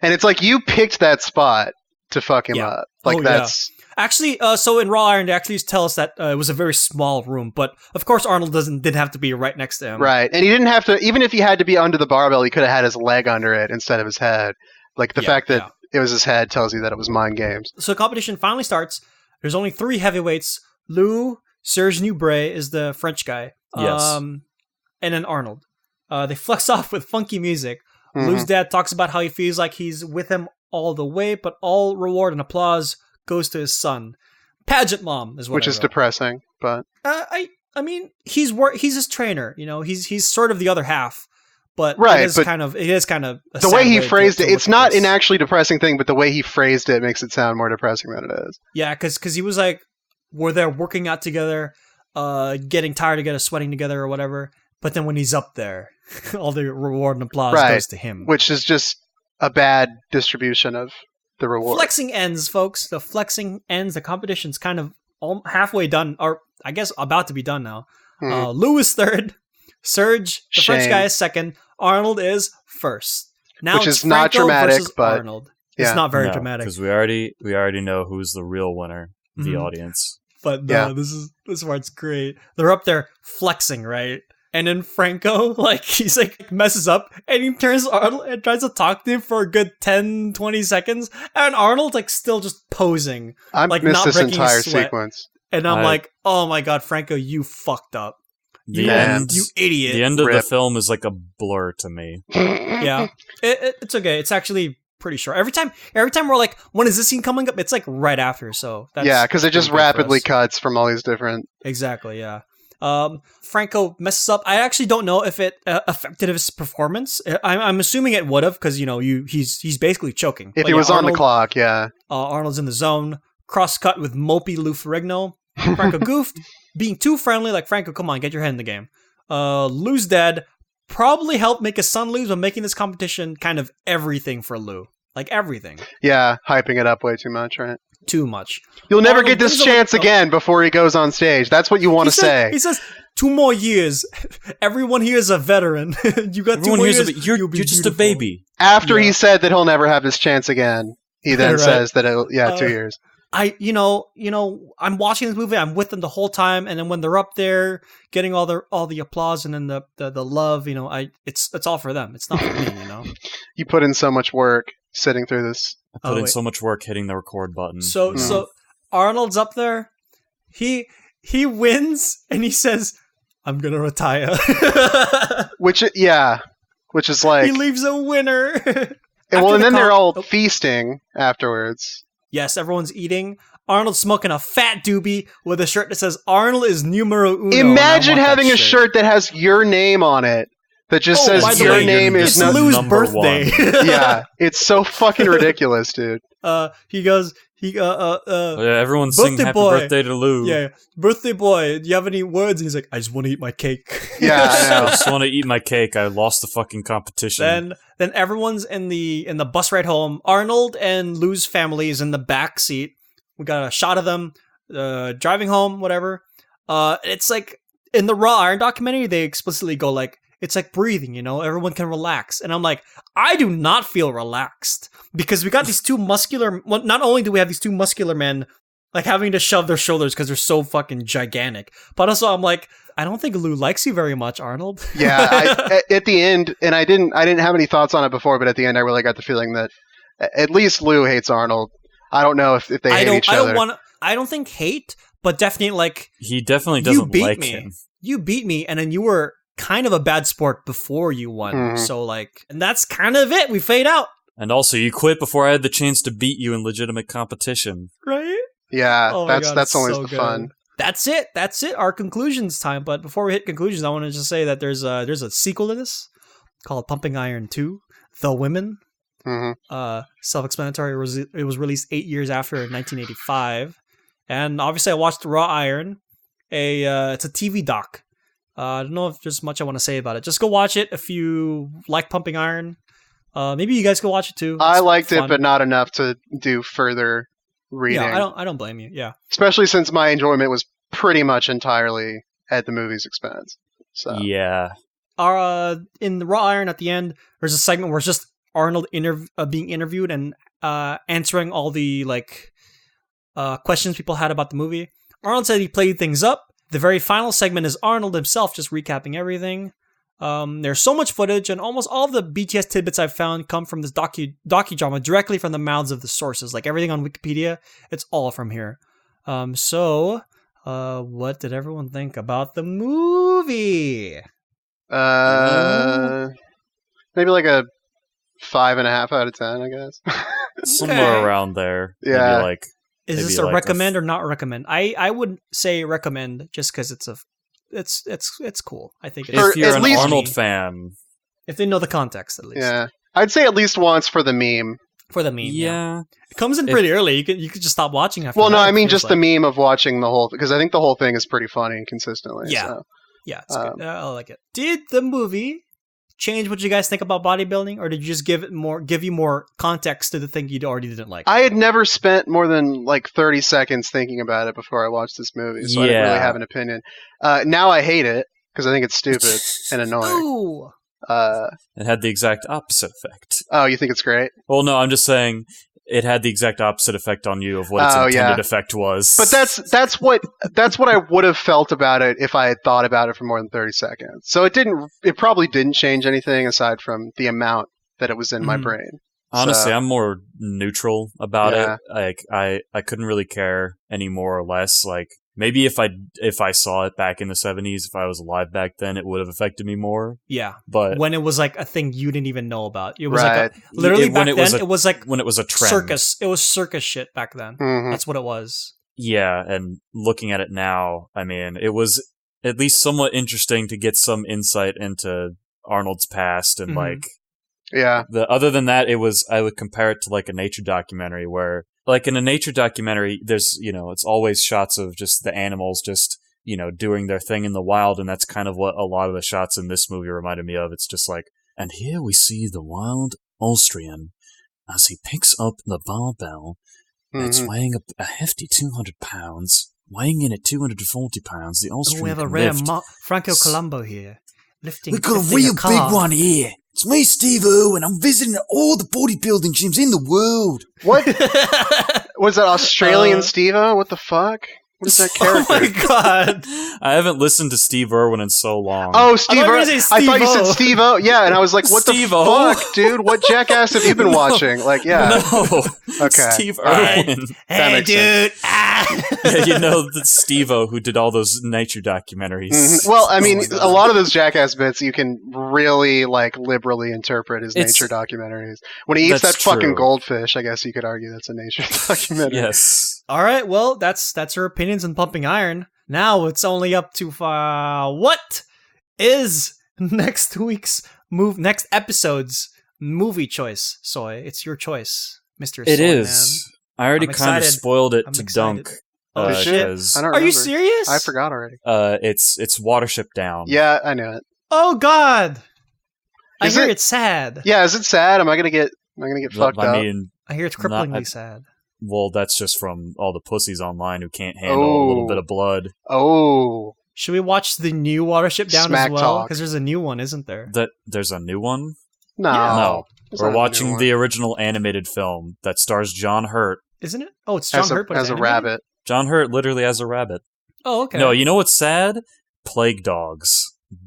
and it's like you picked that spot to fuck him up. Like that's. Yeah. Actually, so in Raw Iron, they actually tell us that it was a very small room, but of course Arnold didn't have to be right next to him. Right, and he didn't have to, even if he had to be under the barbell, he could have had his leg under it instead of his head. Like, the fact that it was his head tells you that it was mind games. So competition finally starts. There's only 3 heavyweights. Lou, Serge Nubret is the French guy. Yes. And then Arnold. They flex off with funky music. Lou's dad talks about how he feels like he's with him all the way, but all reward and applause goes to his son. Pageant mom is what which is depressing, but I mean he's his trainer, you know, he's sort of the other half, but right, it is kind of the way he phrased it. It's not an actually depressing thing, but the way he phrased it makes it sound more depressing than it is. Yeah, because he was like, we're there working out together, getting tired together, sweating together or whatever. But then when he's up there, all the reward and applause goes to him, which is just a bad distribution of the reward. Flexing ends, folks. The flexing ends. The competition's kind of halfway done, or I guess about to be done now. Lou is third. Serge, the French guy, is second. Arnold is first. Now, which is not dramatic, but Arnold. It's not very dramatic because we already know who's the real winner, the audience. But no, this part's great. They're up there flexing, right? And then Franco, he's messes up, and he turns to Arnold and tries to talk to him for a good 10, 20 seconds, and Arnold's still just posing. I missed this entire sequence. And I'm like, oh my god, Franco, you fucked up. You idiot. The end of the film is like a blur to me. Yeah. It's okay. It's actually pretty short. Every time we're like, when is this scene coming up? It's right after, so that's because it just rapidly cuts from all these different... Exactly, yeah. Franco messes up. I actually don't know if it affected his performance. I'm assuming it would have, because he's basically choking. If he was on the clock, yeah. Arnold's in the zone. Cross cut with mopey Lou Ferrigno. Franco goofed, being too friendly. Like, Franco, come on, get your head in the game. Lou's dad probably helped make his son lose by making this competition kind of everything for Lou. Like, everything. Yeah, hyping it up way too much, right? Too much. You'll never get this chance again before he goes on stage. That's what you want to say. He says, 2 more years. Everyone here is a veteran. You got 2 more years. You're just a baby. After he said that he'll never have this chance again, he then says that 2 years. I'm watching this movie. I'm with them the whole time, and then when they're up there getting all the applause and then the love, it's all for them. It's not for me, You put in so much work sitting through this. I put in so much work hitting the record button. So Arnold's up there. he wins and he says, "I'm gonna retire." Which is like he leaves a winner. and then they're all feasting afterwards. Yes, everyone's eating. Arnold's smoking a fat doobie with a shirt that says "Arnold is numero uno." Imagine having a shirt that has your name on it. That just says your name is it's Lou's birthday. Yeah, it's so fucking ridiculous, dude. He goes, everyone's singing happy birthday to Lou. Yeah, birthday boy, do you have any words? And he's like, I just want to eat my cake. Yeah, I just want to eat my cake. I lost the fucking competition. Then everyone's in the bus ride home. Arnold and Lou's family is in the back seat. We got a shot of them driving home, whatever. It's like in the Raw Iron documentary, they explicitly go like, it's like breathing, everyone can relax. And I'm like, I do not feel relaxed because we got these two muscular, well, not only do we have these two muscular men like having to shove their shoulders because they're so fucking gigantic, but also I'm like, I don't think Lou likes you very much, Arnold. Yeah, at the end, and I didn't have any thoughts on it before, but at the end I really got the feeling that at least Lou hates Arnold. I don't know if they hate each other. I don't think hate, but definitely like... He definitely doesn't like him. You beat me, and then you were kind of a bad sport before you won. Mm-hmm. So like, and that's kind of it. We fade out. And also, you quit before I had the chance to beat you in legitimate competition. Right? Yeah, that's always the fun. That's it. Our conclusions time. But before we hit conclusions, I want to just say that there's a sequel to this called Pumping Iron 2, The Women. Mm-hmm. Self-explanatory. It was released 8 years after in 1985. And obviously I watched Raw Iron. It's a TV doc. I don't know if there's much I want to say about it. Just go watch it if you like Pumping Iron. Maybe you guys go watch it too. I liked it, but not enough to do further reading. Yeah, I don't blame you. Yeah, especially since my enjoyment was pretty much entirely at the movie's expense. So yeah. In the Raw Iron at the end, there's a segment where it's just Arnold being interviewed and answering all the questions people had about the movie. Arnold said he played things up. The very final segment is Arnold himself just recapping everything. There's so much footage, and almost all of the BTS tidbits I've found come from this docudrama directly from the mouths of the sources. Like everything on Wikipedia, it's all from here. So what did everyone think about the movie? Maybe like a 5.5 out of 10, I guess. Somewhere around there. Yeah. Maybe is this a recommend or not recommend? I would say recommend just because it's cool. I think if you're an Arnold fan, if they know the context at least. Yeah, I'd say at least once for the meme. For the meme, yeah. It comes in pretty early. You could just stop watching after. Well, no, I mean just the meme of watching the whole, because I think the whole thing is pretty funny consistently. Yeah, so. Yeah, it's good. I like it. Did the movie change what you guys think about bodybuilding, or did you just give you more context to the thing you already didn't like? I had never spent more than 30 seconds thinking about it before I watched this movie, so I didn't really have an opinion. Now I hate it because I think it's stupid and annoying. Ooh. It had the exact opposite effect. Oh, you think it's great? Well, no, I'm just saying it had the exact opposite effect on you of what its intended effect was. But that's what I would have felt about it if I had thought about it for more than 30 seconds. So it probably didn't change anything aside from the amount that it was in my brain. Honestly, I'm more neutral about it. I couldn't really care any more or less. Maybe if I saw it back in the 70s, if I was alive back then, it would have affected me more. Yeah, but when it was a thing you didn't even know about, it was literally back then. It was when it was a trend. Circus. It was circus shit back then. Mm-hmm. That's what it was. Yeah, and looking at it now, I mean, it was at least somewhat interesting to get some insight into Arnold's past and other than that, I would compare it to a nature documentary where. In a nature documentary, there's, it's always shots of just the animals just, doing their thing in the wild, and that's kind of what a lot of the shots in this movie reminded me of. It's just and here we see the wild Austrian as he picks up the barbell that's weighing a hefty 200 pounds, weighing in at 240 pounds. The Austrian we have a rare Franco Colombo here. We've got a real big one here. It's me, Steve-O, and I'm visiting all the bodybuilding gyms in the world. What? Was that Australian Steve-O? What the fuck? What is that character? Oh my god! I haven't listened to Steve Irwin in so long. Oh, Steve Irwin. I thought you said Steve-O. Yeah, and I was like, what Steve-O? the fuck, dude? What jackass have you been watching? Like, yeah. No. Okay. Steve Irwin. Hey, dude. Yeah, you know the Steve-O who did all those nature documentaries. Mm-hmm. Well, I mean, a lot of those jackass bits you can really, like, liberally interpret as nature documentaries. When he eats that fucking goldfish, I guess you could argue that's a nature documentary. Yes. All right, well, that's her opinions on Pumping Iron. Now it's only up to what is next episode's movie choice? Soy, it's your choice, Mr. It Soy is. Man. I already kind of spoiled it to excited. Dunk. Oh shit! I don't remember. Are you serious? I forgot already. It's Watership Down. Yeah, I knew it. Oh god! I Is hear it- it's sad. Yeah, is it sad? Am I gonna get fucked up? I mean, I hear it's cripplingly sad. well, that's just from all the pussies online who can't handle a little bit of blood. Oh, Should we watch the new Watership Down Smack as well? talk. Because there's a new one, isn't there? There's a new one? no. No. There's We're not a new watching one. the original animated film that stars John Hurt. Isn't it? Oh, it's John Hurt, but as it's a animated? rabbit. John Hurt literally as a rabbit. Oh, okay. No, you know what's sad? Plague Dogs.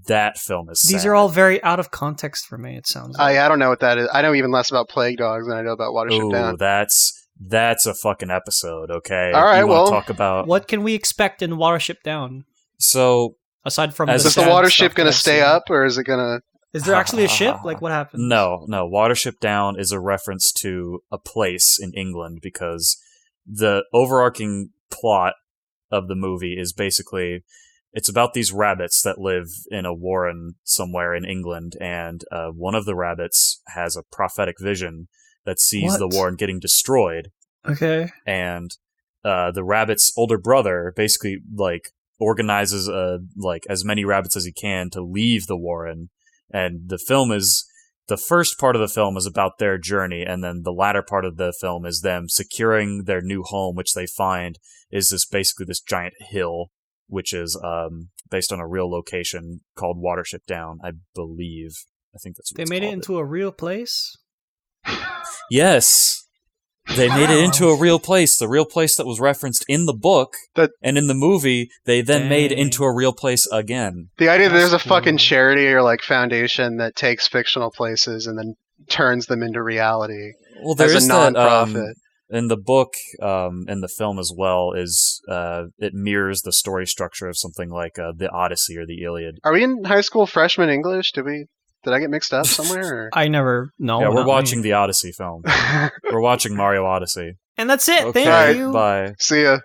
That film is sad. These are all very out of context for me, it sounds like. I don't know what that is. I know even less about Plague Dogs than I know about Watership Ooh, Down. that's a fucking episode, okay? All right, you wanna well, talk about What can we expect in Watership Down? so Aside from Is Is the sad Watership stuff going to that I've stay seen. up, or is it going to... Is there actually a ship? Like, what happens? No, Watership Down is a reference to a place in England because the overarching plot of the movie is basically it's about these rabbits that live in a warren somewhere in England, and one of the rabbits has a prophetic vision that sees the What? warren getting destroyed, Okay. and the rabbit's older brother basically like organizes like as many rabbits as he can to leave the warren. And the first part of the film is about their journey, and then the latter part of the film is them securing their new home, which they find is basically this giant hill, which is based on a real location called Watership Down, I believe. I think that's what They made it into a real place? Yes. They made it into a real place, the real place that was referenced in the book, and in the movie, they then made it into a real place again. The idea that there's a That's cool. fucking charity or like foundation that takes fictional places and then turns them into reality Well, there as is a that, non-profit. in the book, and the film as well, is it mirrors the story structure of something like the Odyssey or the Iliad. Are we in high school freshman English? Did I get mixed up somewhere? Or? I never know. Yeah, we're not watching me. the Odyssey film. We're watching Mario Odyssey. And that's it. Okay, Thank you. bye. See ya.